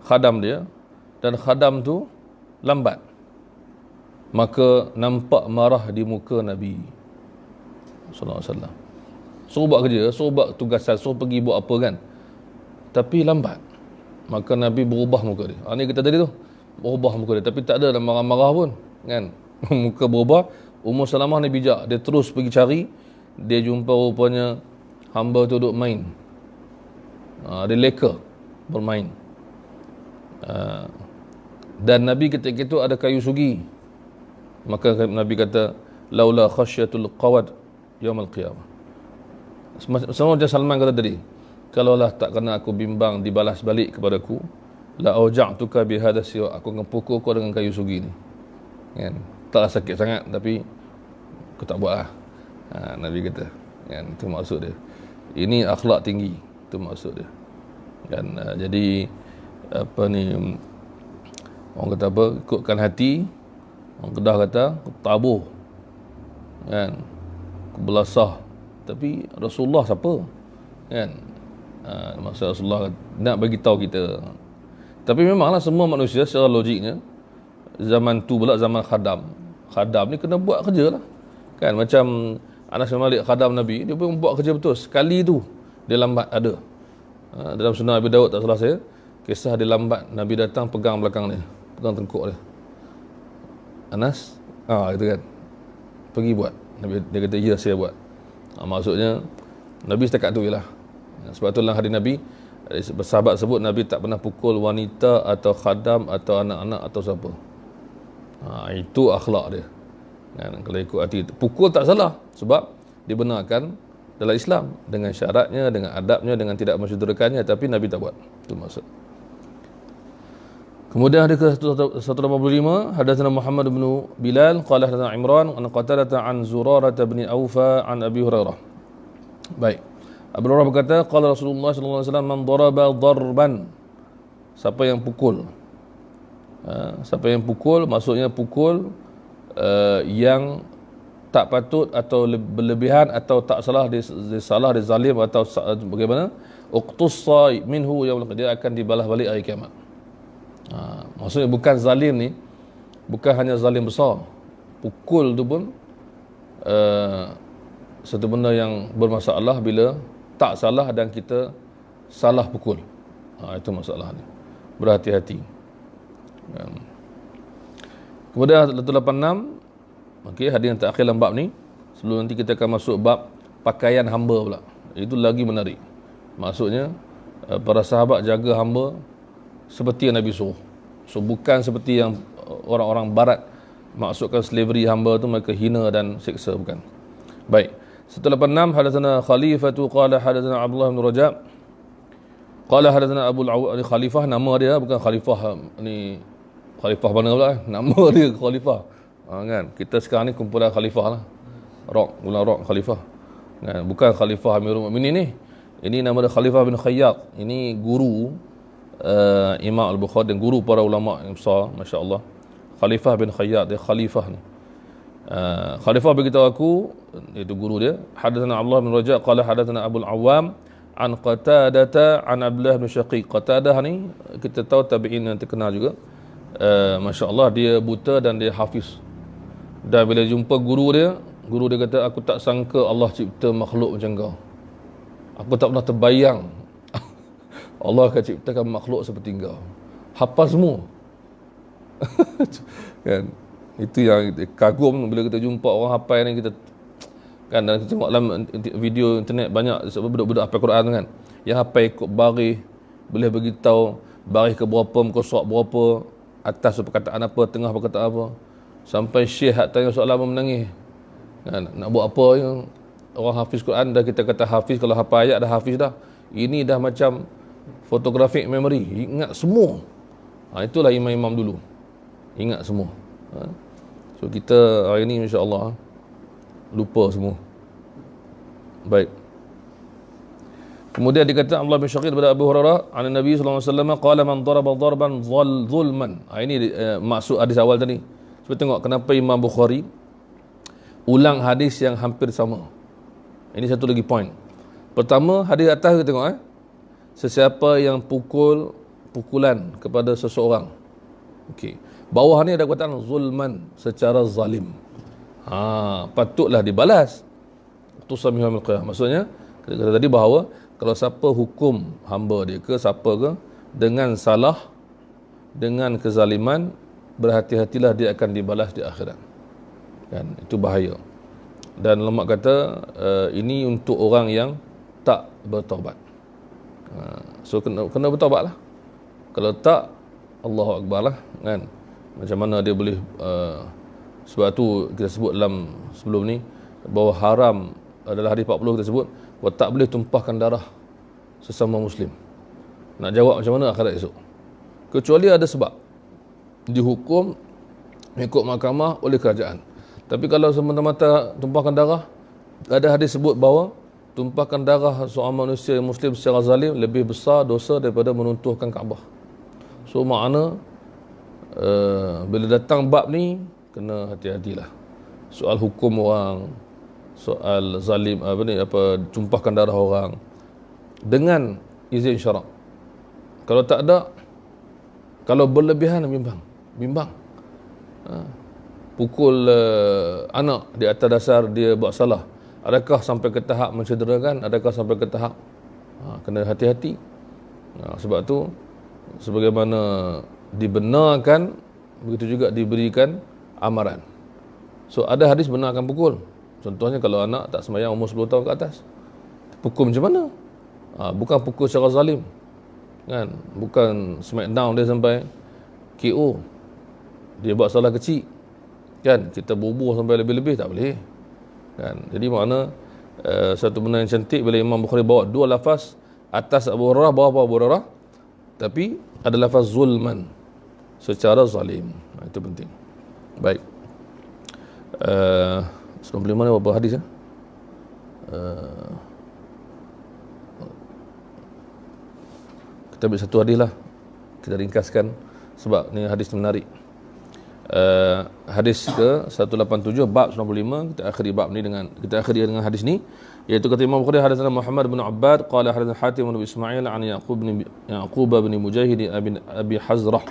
khadam dia, dan khadam tu lambat, maka nampak marah di muka Nabi sallallahu alaihi wasallam. Suruh buat kerja, suruh buat tugasan, suruh pergi buat apa kan, tapi lambat, maka Nabi berubah muka dia. Ini kita tadi tu, berubah muka dia, tapi tak ada dah marah-marah pun kan. Muka berubah. Ummu Salamah ni bijak, dia terus pergi cari, dia jumpa rupanya hamba tu duduk main, dia leka bermain. Dan Nabi ketika itu ada kayu sugi, maka Nabi kata laula khasyatul qawad yaumil qiyamah. Sama macam Salman kata tadi, kalaulah tak kena aku bimbang dibalas balik kepadaku, la auja'tuka bihadha siwa, aku akan pukul kau dengan kayu sugi ni kan. Taklah sakit sangat tapi aku tak buat lah. Nabi kata kan, itu maksud dia. Ini akhlak tinggi, itu maksud dia kan. Jadi apa ni, orang kata apa, ikutkan hati. Orang Kedah kata tabuh kan, kebelasah. Tapi Rasulullah siapa kan? Maksud Rasulullah nak bagi tahu kita. Tapi memanglah semua manusia secara logiknya, zaman tu pula zaman khadam ni kena buat kerja lah kan. Macam Anas bin Malik, khadam Nabi, dia pun buat kerja betul. Sekali tu dia lambat ada. Dalam Sunan Abi Daud tak salah saya, kisah dia lambat, Nabi datang pegang belakang dia, pegang tengkuk dia. Anas, gitu kan, pergi buat. Nabi, dia kata ya saya buat. Maksudnya Nabi setakat tu je lah. Sebab tu dalam hadis Nabi, sahabat sebut Nabi tak pernah pukul wanita atau khadam atau anak-anak atau siapa. Itu akhlak dia kan. Kalau ikut hati, pukul tak salah sebab dibenarkan dalam Islam dengan syaratnya, dengan adabnya, dengan tidak mensyederakannya, tapi Nabi tak buat. Itu maksud. Kemudian ada ke 185, hadatsana Muhammad bin Bilal qala hadatsana Imran an Qatadah an Zurarah bin Aufa an Abi Hurairah. Baik. Abu Hurairah berkata qala Rasulullah sallallahu alaihi wasallam man daraba darban, siapa yang pukul. Siapa yang pukul, maksudnya pukul yang tak patut atau berlebihan atau tak salah, dia salah, dia zalim atau bagaimana, uqtussa minhu yaumul qiyamah, dia akan dibalas balik hari kiamat. Maksudnya bukan zalim ni, bukan hanya zalim besar. Pukul tu pun satu benda yang bermasalah bila tak salah dan kita salah pukul. Itu masalah ni. Berhati-hati. Kemudian 186, okey, hadis yang terakhir dalam bab ni, sebelum nanti kita akan masuk bab pakaian hamba pula. Itu lagi menarik. Maksudnya para sahabat jaga hamba seperti yang Nabi suruh. So bukan seperti yang orang-orang barat maksudkan slavery hamba tu mereka hina dan seksa, bukan. Baik. 186, hadatsana Khalifatu qala hadatsana Abdullah bin Rajab qala hadatsana Abu al-Awwal. Khalifah nama dia, bukan khalifah ni khalifah mana pula, nama dia khalifah. Kan kita sekarang ni kumpulan khalifah lah, bulan rock khalifah kan, bukan khalifah Amirul Mukminin ni. Ini nama dia Khalifah bin Khayyat. Ini guru Imam Al-Bukhari dan guru para ulama yang besar, masya-Allah. Khalifah bin Khayyat, dia khalifah ni. Khalifah beritahu aku, itu guru dia, hadatsana Abdullah bin Rajab qala hadatsana Abu al-Awwam an Qatadah an Abdullah bin Syaqiq. Qatadah ni kita tahu tabi'in yang terkenal juga. Masya-Allah, dia buta dan dia hafiz. Dan bila jumpa guru dia kata, aku tak sangka Allah cipta makhluk macam kau. Aku tak pernah terbayang Allah akan ciptakan makhluk seperti kau. Hafaz semua. Kan? Itu yang kagum bila kita jumpa orang hafal ni, kita kan, dan kita tengok dalam video internet banyak budak-budak hafal Quran tu kan, yang hafal ikut baris, boleh beritahu baris ke berapa, muka surat berapa, atas perkataan apa, tengah perkataan apa. Sampai syekh tanya soalan menangis kan, nak buat apa yang orang hafiz Quran dah, kita kata hafiz, kalau hafal ayat dah hafiz dah. Ini dah macam photographic memory, ingat semua. Itulah imam-imam dulu, ingat semua. So kita hari ni insya-Allah lupa semua. Baik. Kemudian dikata Abdullah bin Syaqiq daripada Abu Hurairah, an Nabi sallallahu alaihi wasallam qala man daraba darban zulman. Ini maksud hadis awal tadi. Cuba tengok kenapa Imam Bukhari ulang hadis yang hampir sama. Ini satu lagi point. Pertama, hadis atas kita tengok sesiapa yang pukulan kepada seseorang. Okey. Bawah ni ada perkataan zulman, secara zalim. Patutlah dibalas. Tusamihul qiyamah. Maksudnya kita tadi bahawa kalau siapa hukum hamba dia ke siapa ke dengan salah, dengan kezaliman, berhati-hatilah dia akan dibalas di akhirat. Kan, itu bahaya. Dan ulama kata ini untuk orang yang tak bertaubat. So kena bertaubat lah. Kalau tak, Allahu Akbar lah, kan. Macam mana dia boleh sebab tu kita sebut dalam sebelum ni bahawa haram adalah hadis 40 kita sebut bahawa tak boleh tumpahkan darah sesama muslim. Nak jawab macam mana akhirat esok? Kecuali ada sebab dihukum ikut mahkamah oleh kerajaan. Tapi kalau semata-mata tumpahkan darah, ada hadis sebut bahawa tumpahkan darah seorang manusia muslim secara zalim lebih besar dosa daripada menuntuhkan Kaabah. So makna bila datang bab ni kena hati-hatilah. Soal hukum orang, soal zalim tumpahkan darah orang dengan izin syarak. Kalau tak ada, kalau berlebihan bimbang. Pukul anak di atas dasar dia buat salah, adakah sampai ke tahap mencederakan, adakah sampai ke tahap kena hati-hati. Sebab tu sebagaimana dibenarkan, begitu juga diberikan amaran. So ada hadis benarkan pukul. Contohnya kalau anak tak sembahyang umur 10 tahun ke atas, pukul macam mana? Bukan pukul secara zalim, kan? Bukan smackdown dia sampai KO. Dia buat salah kecil, kan, kita bubuh sampai lebih-lebih, tak boleh, kan. Jadi makna satu benda yang cantik bila Imam Bukhari bawa dua lafaz, atas Abu Hurairah, bawah Abu Hurairah, tapi ada lafaz zulman, secara zalim. Itu penting. Baik, 95 ni berapa hadis ya? Kita ambil satu hadis lah, kita ringkaskan sebab ni hadis menarik. Hadis ke 187 bab 95, kita akhiri dengan hadis ni, iaitu kata Imam Bukhari, hadatsana Muhammad bin Abbad qala hadatsana Hatim bin Ismail an Yaqub bin Mujahid Abi Hazrah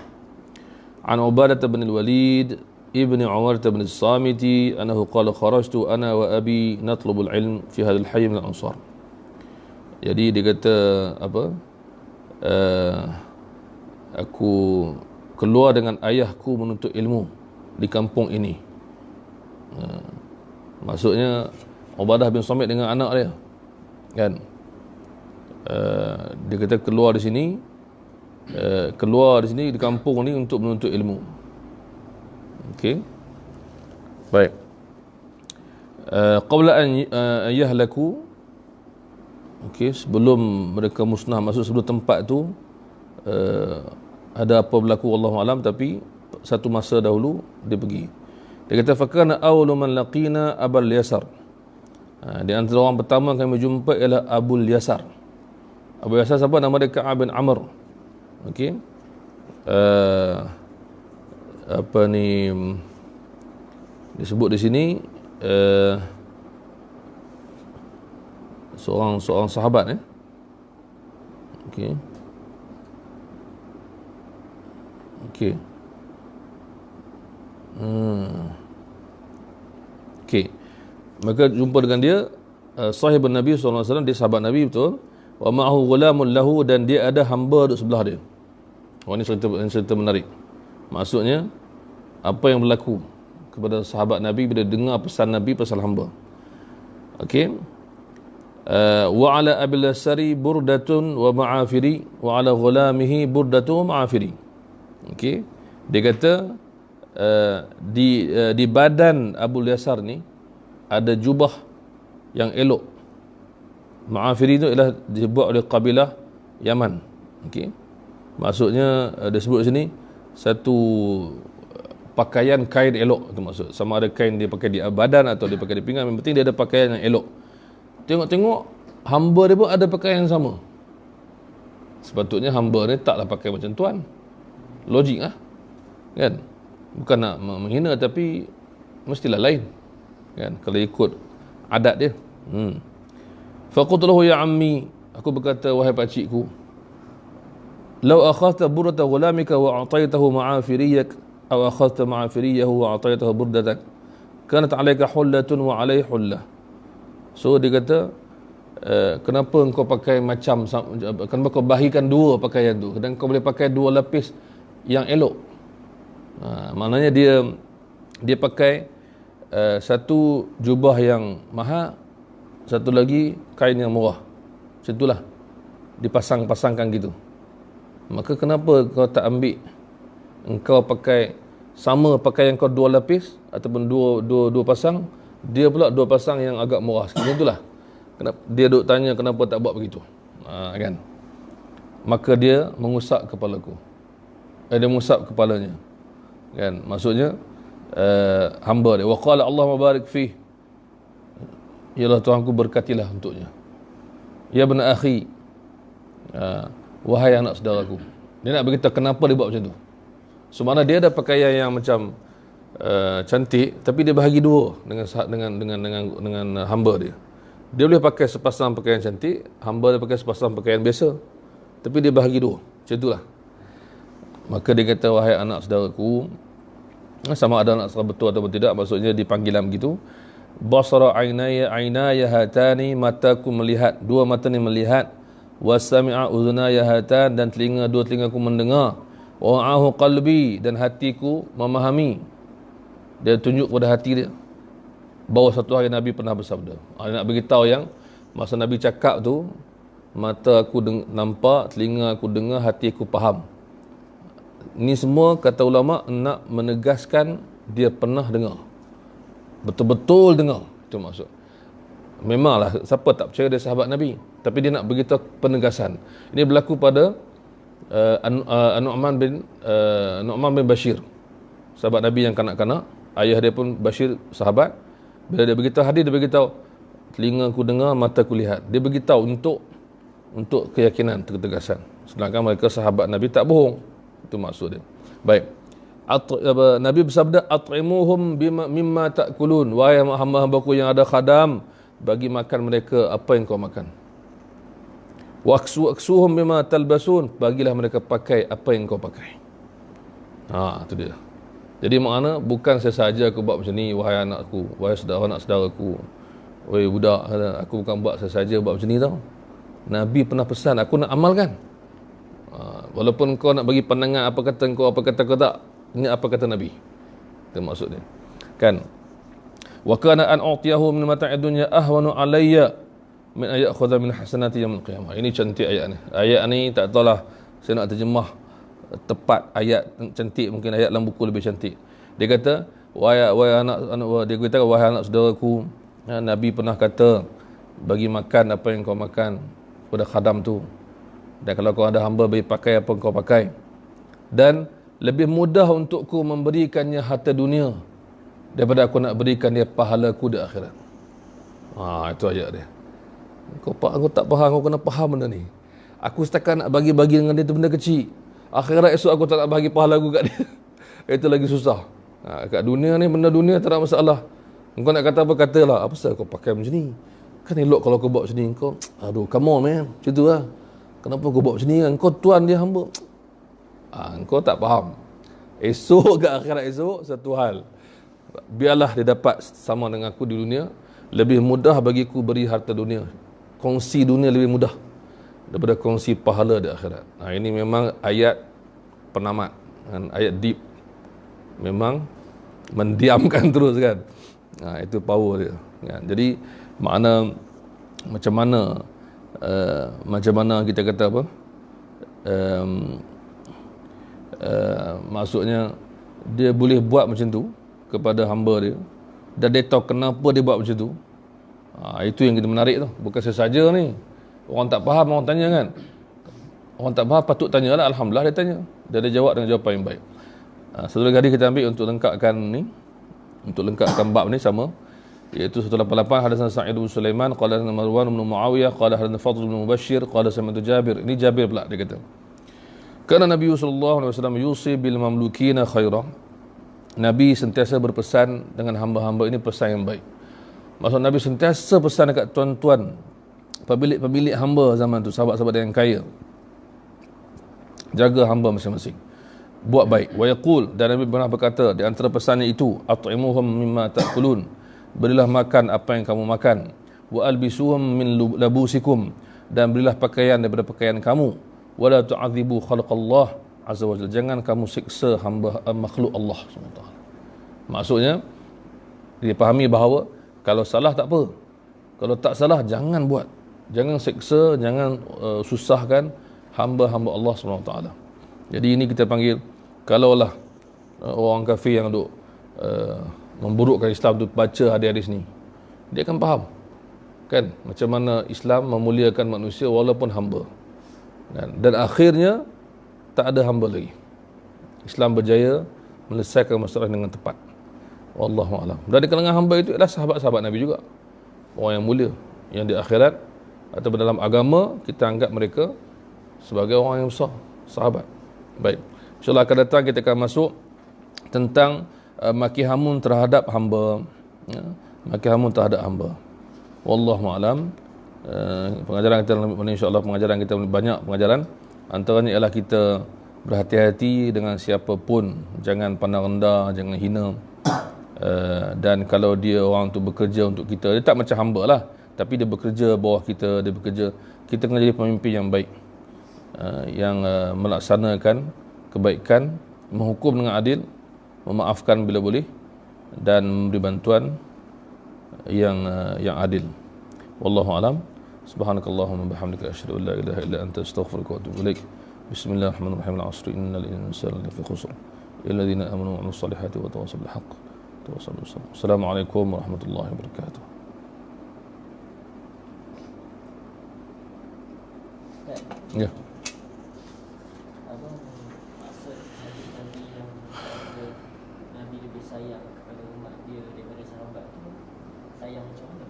an Ubadah bin Al-Walid ibn Umar bin As-Samiti annahu qala kharajtu ana wa abi natlubu al-ilm fi hadha al-hayy min al-ansar. Jadi dia kata aku keluar dengan ayahku menuntut ilmu di kampung ini. Maksudnya Ubadah bin Samit dengan anak dia, kan. Dia kata keluar di sini di kampung ni untuk menuntut ilmu. Okey. Baik. Qabla an yahlaku, okey, sebelum mereka musnah, maksud sebelum tempat tu ada apa berlaku wallahu alam, tapi satu masa dahulu dia pergi. Dia kata fakana awwalu man laqina Abul Yasar. Di antara orang pertama kami jumpa ialah Abul Yasar. Abul Yasar siapa? Nama dia Ka'ab bin Amr. Okey. Disebut di sini seorang sahabat Okey. Okey. Okey. Maka jumpa dengan dia sahibun Nabi sallallahu alaihi wasallam, dia sahabat Nabi betul. Wa ma'ahu ghulamun lahu, dan dia ada hamba duduk sebelah dia. Ini cerita menarik. Maksudnya apa yang berlaku kepada sahabat Nabi bila dengar pesan Nabi pasal hamba. Okey. Wa ala abil sari burdatun wa ma'afiri wa ala ghulamihi burdatun wa ma'afiri. Okey. Dia kata di badan Abu Yasar ni ada jubah yang elok. Ma'afiri itu ialah dibuat oleh kabilah Yaman. Okey. Maksudnya disebut sini satu pakaian kain elok, itu maksud. Sama ada kain dia pakai di badan atau dia pakai di pinggang, yang penting dia ada pakaian yang elok. Tengok-tengok hamba dia pun ada pakaian yang sama. Sepatutnya hamba ni taklah pakai macam tuan. Logik lah, kan? Bukan nak menghina, tapi mestilah lain, kan, kalau ikut adat dia. Faqultu lahu ya ammi, aku berkata wahai pakcikku, law akhadta burrata ghulamika wa a'taytahu ma'afiriyak aw akhadta ma'afiriyahu wa a'taytahu burdatak kanat 'alayka hullatun wa 'alayhi hullah. So dia kata kenapa engkau pakai macam, kenapa kau bahikan dua pakaian tu, dan kau boleh pakai dua lapis yang elok. Maknanya dia pakai satu jubah yang mahal, satu lagi kain yang murah. Macam itulah, dipasang-pasangkan gitu. Maka kenapa kau tak ambil, engkau pakai sama pakaian kau 2 lapis ataupun dua pasang, dia pula 2 pasang yang agak murah sikit. Itulah kenapa dia duk tanya kenapa tak buat begitu. Kan? Maka dia mengusap kepalaku. Dia mengusap kepalanya. Kan? Maksudnya hamba dia. Wa qala Allahumma barik fi. Ya Allah, Tuhanku berkatilah untuknya. Ya ibn akhi, wahai anak saudaraku. Dia nak beritahu kenapa dia buat macam tu. Sebenarnya dia ada pakaian yang macam cantik, tapi dia bahagi dua dengan hamba dia. Dia boleh pakai sepasang pakaian cantik, hamba dia pakai sepasang pakaian biasa, tapi dia bahagi dua. Macam itulah. Maka dia kata, wahai anak saudaraku, sama ada anak saudara betul atau tidak, maksudnya dipanggilan begitu. Basara aynaya hatani, mataku melihat, 2 mata ni melihat. Wasami'a udhunaya hatan, dan 2 telingaku mendengar. Wa'ahu qalbi, dan hatiku memahami. Dia tunjuk kepada hati dia bahawa satu hari Nabi pernah bersabda. Dia nak beritahu yang masa Nabi cakap tu, mata aku nampak, telinga aku dengar, hati aku faham. Ini semua kata ulama nak menegaskan dia pernah dengar, betul-betul dengar. Itu maksud. Memanglah siapa tak percaya dia sahabat Nabi, tapi dia nak beritahu penegasan. Ini berlaku pada Nu'man bin Bashir, sahabat Nabi yang kanak-kanak. Ayah dia pun Bashir, sahabat. Bila dia beritahu hadis, dia beritahu telingaku dengar, mataku lihat. Dia beritahu untuk keyakinan, ketegasan. Sedangkan mereka sahabat Nabi tak bohong. Itu maksud dia. Baik. Nabi bersabda, at'imuhum mimma ta'kulun. Wahai hamba-hambaku yang ada khadam, bagi makan mereka apa yang kau makan. Waksuhum bima talbasun, bagilah mereka pakai apa yang kau pakai. Itu dia. Jadi makna bukan sesaja aku buat macam ni, wahai anakku, wahai anak saudaraku, wahai budak, aku bukan buat sesaja buat macam ni tau. Nabi pernah pesan, aku nak amalkan. Walaupun kau nak bagi pandangan apa kata kau, apa kata kau tak, ini apa kata Nabi. Itu maksud dia. Kan? Wa kana an u'tiyahu min mata'id dunya ahwanu alayya min ayat khudha min hasanati yaumil qiyamah. Ini cantik ayat ni. Ayat ni tak tahulah saya nak terjemah tepat ayat cantik, mungkin ayat dalam buku lebih cantik. Dia kata, wahai anak saudaraku, Nabi pernah kata, bagi makan apa yang kau makan pada khadam tu. Dan kalau kau ada hamba, bagi pakai apa yang kau pakai. Dan lebih mudah untukku memberikannya harta dunia daripada aku nak berikan dia pahalaku di akhirat. Itu ayat dia. Kau tak faham, kau kena faham benda ni. Aku setakat nak bagi-bagi dengan dia tu benda kecil. Akhirat esok aku tak nak bagi pahala aku kat dia. Itu lagi susah. Kat dunia ni, benda dunia tak ada masalah. Kau nak kata apa, katalah. Apa pasal kau pakai macam ni? Kan elok kalau kau buat macam ni. Kau, come on man. Macam tu lah. Kenapa kau buat macam ni kan? Kau tuan dia hamba. Kau tak faham. Esok kat akhirat esok, satu hal. Biarlah dia dapat sama dengan aku di dunia. Lebih mudah bagiku beri harta dunia. Kongsi dunia lebih mudah daripada kongsi pahala di akhirat. Ini memang ayat penamat, ayat deep, memang mendiamkan terus kan. Itu power dia kan. Jadi makna macam mana kita kata apa, maksudnya dia boleh buat macam tu kepada hamba dia, dan dia tahu kenapa dia buat macam tu. Itu yang kita menarik tu. Bukan sesaja ni. Orang tak faham, orang tanya kan. Orang tak faham, patut tanya lah. Alhamdulillah dia tanya. Dia ada jawab dengan jawapan yang baik. Satu lagi kita ambil untuk lengkapkan ni. Untuk lengkapkan bab ni sama. Iaitu 188. Hadatsana Sa'id bin Sulaiman. Qala hadatsana Marwan bin Muawiyah. Qala hadatsana Fadl bin Mubashir. Qala sami'tu Jabir. Ini Jabir pula dia kata. Karena Nabi sallallahu alaihi wasallam yusi bil mamlukina khairah. Nabi sentiasa berpesan dengan hamba-hamba ini pesan yang baik. Maksud Nabi sentiasa pesan dekat tuan-tuan, pemilik hamba zaman tu, sahabat-sahabat yang kaya. Jaga hamba masing-masing. Buat baik. Wa yaqul, dan Nabi pernah berkata di antara pesannya itu, at'imuhum mimma ta'kulun. Berilah makan apa yang kamu makan. Wa albisuhum min labusikum, dan berilah pakaian daripada pakaian kamu. Wa la tu'adzibu khalqallah Azza wa Jalla. Jangan kamu siksa hamba makhluk Allah SWT. Maksudnya dia fahami bahawa kalau salah tak apa, kalau tak salah jangan buat, jangan siksa, jangan susahkan hamba-hamba Allah SWT. Jadi ini kita panggil, kalaulah orang kafir yang duk memburukkan Islam tu baca hadis-hadis ni, dia akan faham kan macam mana Islam memuliakan manusia walaupun hamba, dan akhirnya tak ada hamba lagi. Islam berjaya menyelesaikan masalah dengan tepat. Wallahu a'lam. Dan di kalangan hamba itu adalah sahabat-sahabat Nabi juga, orang yang mulia, yang di akhirat atau dalam agama kita anggap mereka sebagai orang yang besar, sahabat. Baik, insyaAllah akan datang kita akan masuk tentang maki hamun terhadap hamba, ya, maki hamun terhadap hamba. Wallahu a'lam. Pengajaran kita insya-Allah pengajaran kita banyak pengajaran. Antaranya ialah kita berhati-hati dengan siapa pun, jangan pandang rendah, jangan hina. Dan kalau dia orang tu bekerja untuk kita, dia tak macam hamba lah, tapi dia bekerja bawah kita, dia bekerja, kita kena jadi pemimpin yang baik, yang melaksanakan kebaikan, menghukum dengan adil, memaafkan bila boleh, dan memberi bantuan yang adil. Wallahu alam. Subhanakallahumma bihamdika asyhadu an la ilaha illa anta astaghfiruka wa atubu ilaik. Bismillahirrahmanirrahim. Al-'asri innal insana lafi khusr illa alladhina amanu wa 'amilus salihati wa tawassaw bil haqq. Assalamualaikum warahmatullahi wabarakatuh. Ya. Abang maksud hadis Nabi yang kata Nabi lebih sayang kepada umat dia daripada sahabat tu, sayang macam mana?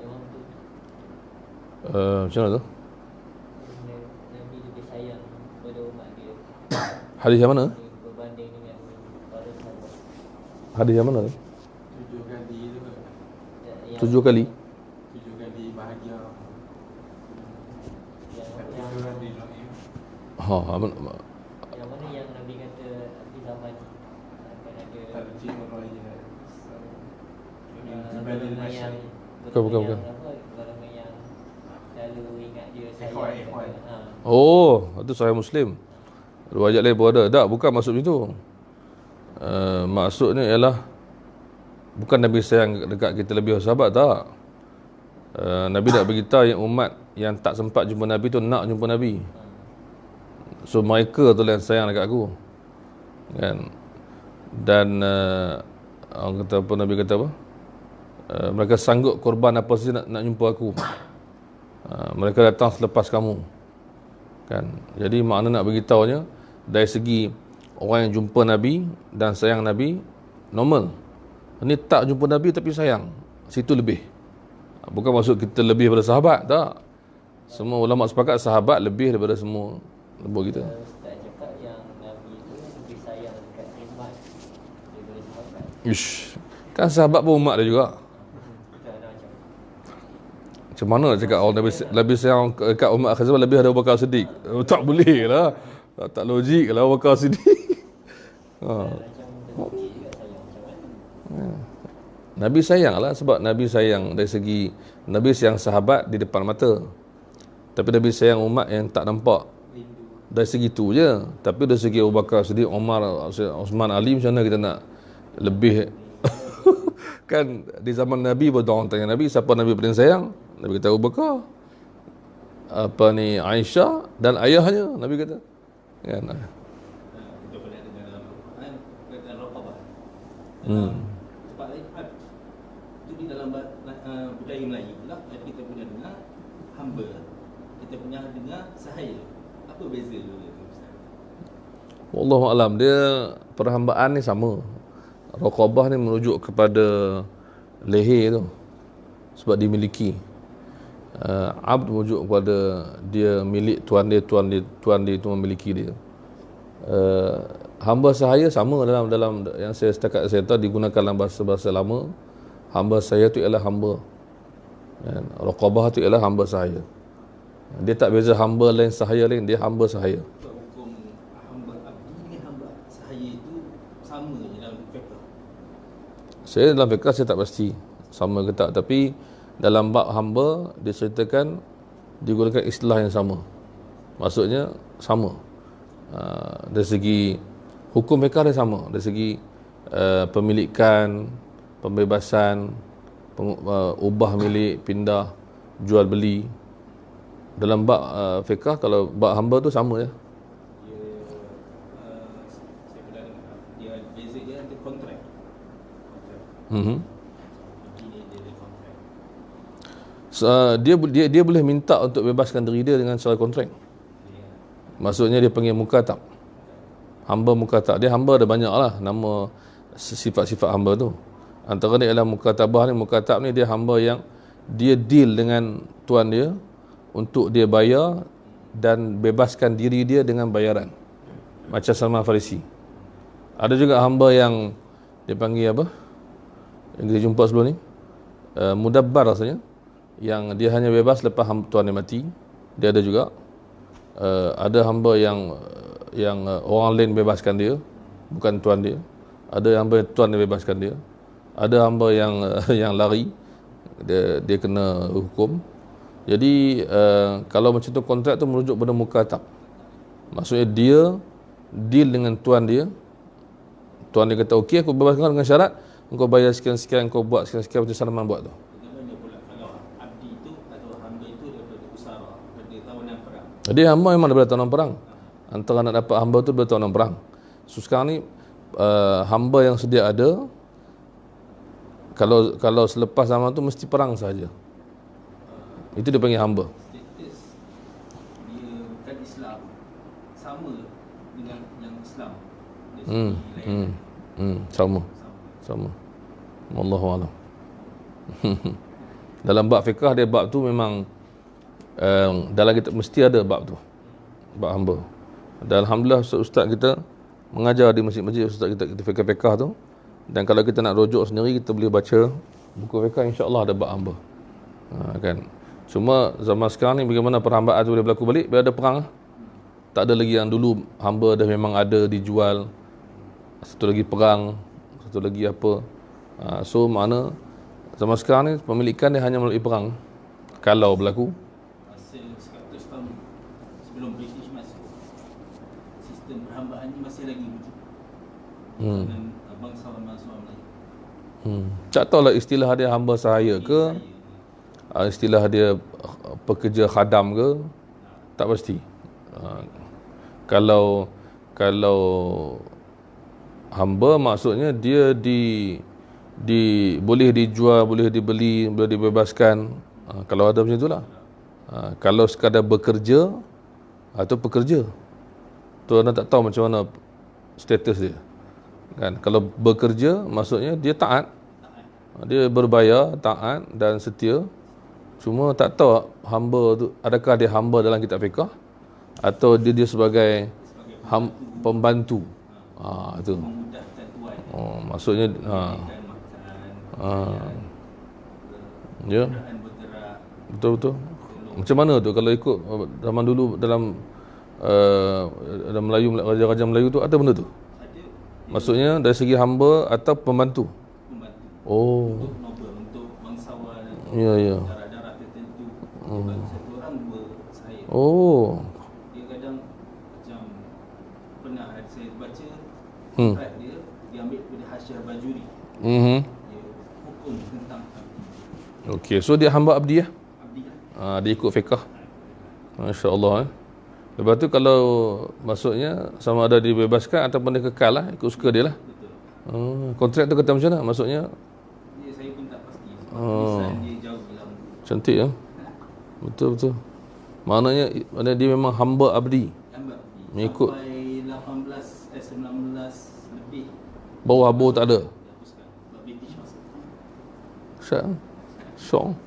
Yang tu Macam mana tu? Nabi lebih sayang kepada umat dia Hadis yang mana? berbanding dengan para sahabat. Hadis yang mana tu? 7 kali tu kan. Yang 7 kali. 7 kali bahagia. yang, Satu yang, surah di Rahim. yang mana yang Nabi kata akhir zaman akan ada Tarjih raya. golongan yang Bukan. apa, golongan yang selalu ingat dia Ikhwan. sayang. Oh, itu Sahih Muslim. Riwayat lain pun ada. Tak, bukan maksud itu. Maksudnya ialah bukan Nabi sayang dekat kita lebih sahabat, tak. Nabi nak beritahu yang umat yang tak sempat jumpa Nabi tu nak jumpa Nabi. So mereka tu yang sayang dekat aku. Kan? Dan orang kata apa, Nabi kata apa? Mereka sanggup korban apa saja nak jumpa aku. Mereka datang selepas kamu. Kan? Jadi makna nak beritahunya dari segi orang yang jumpa Nabi dan sayang Nabi normal. Ini tak jumpa Nabi tapi sayang, situ lebih. Bukan maksud kita lebih daripada sahabat, tak. Semua ulama sepakat sahabat lebih daripada semua lebih kita. Ustaz cakap yang Nabi tu lebih sayang dekat umat daripada sahabat. Ish, kan sahabat pun umat dia juga. Macam mana nak cakap orang lebih sayang kat umat akhir zaman lebih ada Abu Bakar Siddiq? Tak boleh lah. Tak logik lah Abu Bakar Siddiq. Macam tetapi juga sayang macam mana? Nabi sayang lah, sebab Nabi sayang dari segi Nabi sayang sahabat di depan mata, tapi Nabi sayang umat yang tak nampak. Dari segi tu je. Tapi dari segi Abu Bakar Siddiq, Umar, Osman, Ali, macam mana kita nak lebih? Kan di zaman Nabi orang tanya Nabi siapa Nabi paling sayang, Nabi kata Abu Bakar, apa ni, Aisyah dan ayahnya, Nabi kata kan. Kita pernah dengar dalam Al-Quran dan Raqabah. Tempat lain itu di dalam budaya Melayu pula kita punya dengar hamba, kita punya dengar sahaya. Apa beza dua itu, Ustaz? Wallahu alam, dia perhambaan ni sama. Raqabah ni merujuk kepada leher tu, sebab dimiliki. Abd merujuk kepada dia milik tuan dia tu memiliki dia. Hamba sahaya sama dalam yang saya setakat saya tahu digunakan dalam bahasa lama. Hamba sahaya tu ialah hamba. Dan Raqabah tu ialah hamba sahaya. Dia tak beza hamba lain sahaya lain, dia hamba sahaya. Sebab hukum hamba abdi dengan hamba sahaya itu sama je dalam fiqh. Saya dalam fiqh saya tak pasti sama ke tak, tapi dalam bab hamba diceritakan digunakan istilah yang sama. Maksudnya sama. Dari segi hukum mereka dia sama. Dari segi pemilikan, pembebasan, ubah milik, pindah, jual beli. Dalam bab fiqh, kalau bab hamba tu sama ya. Saya pernah dengar dia beza dia ada kontrak. Mhm. Ini dia ada kontrak. Dia boleh minta untuk bebaskan diri dia dengan secara kontrak. Maksudnya dia panggil mukatab. Hamba mukatab. Dia hamba ada banyak lah nama sifat-sifat hamba tu. Antara ni ialah mukatabah ni. Mukatab ni dia hamba yang dia deal dengan tuan dia untuk dia bayar dan bebaskan diri dia dengan bayaran. Macam Salman Farisi. Ada juga hamba yang dia panggil apa? Yang kita jumpa sebelum ni. Mudabbar rasanya. Yang dia hanya bebas lepas tuan dia mati. Dia ada juga. Ada hamba yang orang lain bebaskan dia, bukan tuan dia. Ada hamba yang tuan dia bebaskan dia. Ada hamba yang yang lari, dia kena hukum. Jadi kalau macam tu kontrak tu merujuk pada mukatab. Maksudnya dia deal dengan tuan dia. Tuan dia kata okey aku bebaskan kau dengan syarat engkau bayar sekian-sekian, engkau buat sekian-sekian macam Salman buat tu. Bagaimana pula kalau abdi itu atau hamba itu daripada usara, daripada tawanan perang? Jadi hamba memang daripada tawanan perang. Antara nak dapat hamba tu daripada tawanan perang. So sekarang ni hamba yang sedia ada, kalau selepas zaman tu mesti perang saja. Itu dia panggil hamba. Status dia bukan Islam sama dengan yang Islam dari segi layanan. Sama. Wallahu a'lam. Dalam bab fiqh dia bab tu memang dalam kita mesti ada bab tu. Bab hamba. Dan alhamdulillah ustaz kita mengajar di masjid-masjid, ustaz kita fiqh-fiqh tu. Dan kalau kita nak rujuk sendiri, kita boleh baca buku fiqh, insya-Allah ada bab hamba. Kan. Cuma zaman sekarang ni bagaimana perhambaan tu boleh berlaku balik bila ada perang. Tak ada lagi yang dulu hamba dah memang ada dijual. Satu lagi perang, satu lagi apa. So mana zaman sekarang ni pemilikan dia hanya melalui perang. Kalau berlaku. Masa 100 tahun sebelum British masuk, sistem perhambaan ni masih lagi wujud dengan bangsawan-bangsawan Melayu. Tak tahulah istilah dia hamba sahaya ke, istilah dia pekerja khadam ke, tak pasti. Kalau hamba maksudnya dia boleh dijual, boleh dibeli, boleh dibebaskan. Kalau ada macam itulah. Kalau sekadar bekerja atau pekerja, tu anda tak tahu macam mana status dia. Kan? Kalau bekerja maksudnya dia taat. Dia berbayar, taat dan setia. Cuma tak tahu hamba tu adakah dia hamba dalam kitab fiqh atau dia sebagai pembantu. Itu. Memudahkan tuan. Maksudnya ya. Bergerak. Betul. Macam mana tu kalau ikut zaman dulu dalam Melayu, raja-raja Melayu tu ada benda tu? Ada Maksudnya dari segi hamba atau pembantu? pembantu. Oh. Untuk noble, untuk bangsawan, Ya. darah-darah tertentu. Dia bagi satu orang dua saya. Oh. Dia kadang macam pernah saya baca surat dia diambil daripada Hasyiah Bajuri. Dia hukum tentang abdi. Okey, so dia hamba abdi ya? Abdi kan? Dia ikut fiqh. Masya-Allah. Lepas tu kalau maksudnya sama ada dibebaskan ataupun dia kekal lah, ikut suka dia lah. Kontrak tu kata macam mana? Maksudnya Saya pun tak pasti. Tulisan dia jauh dalam. cantik ya. Betul. Maknanya dia memang hamba abdi. Gambar abdi. Mengikut. Sampai 19 lebih Bawah abu tak ada. dihapuskan. Sebab British masuk. Syok.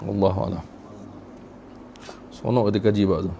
Allahu a'lam. Seronok kita kaji bab tu.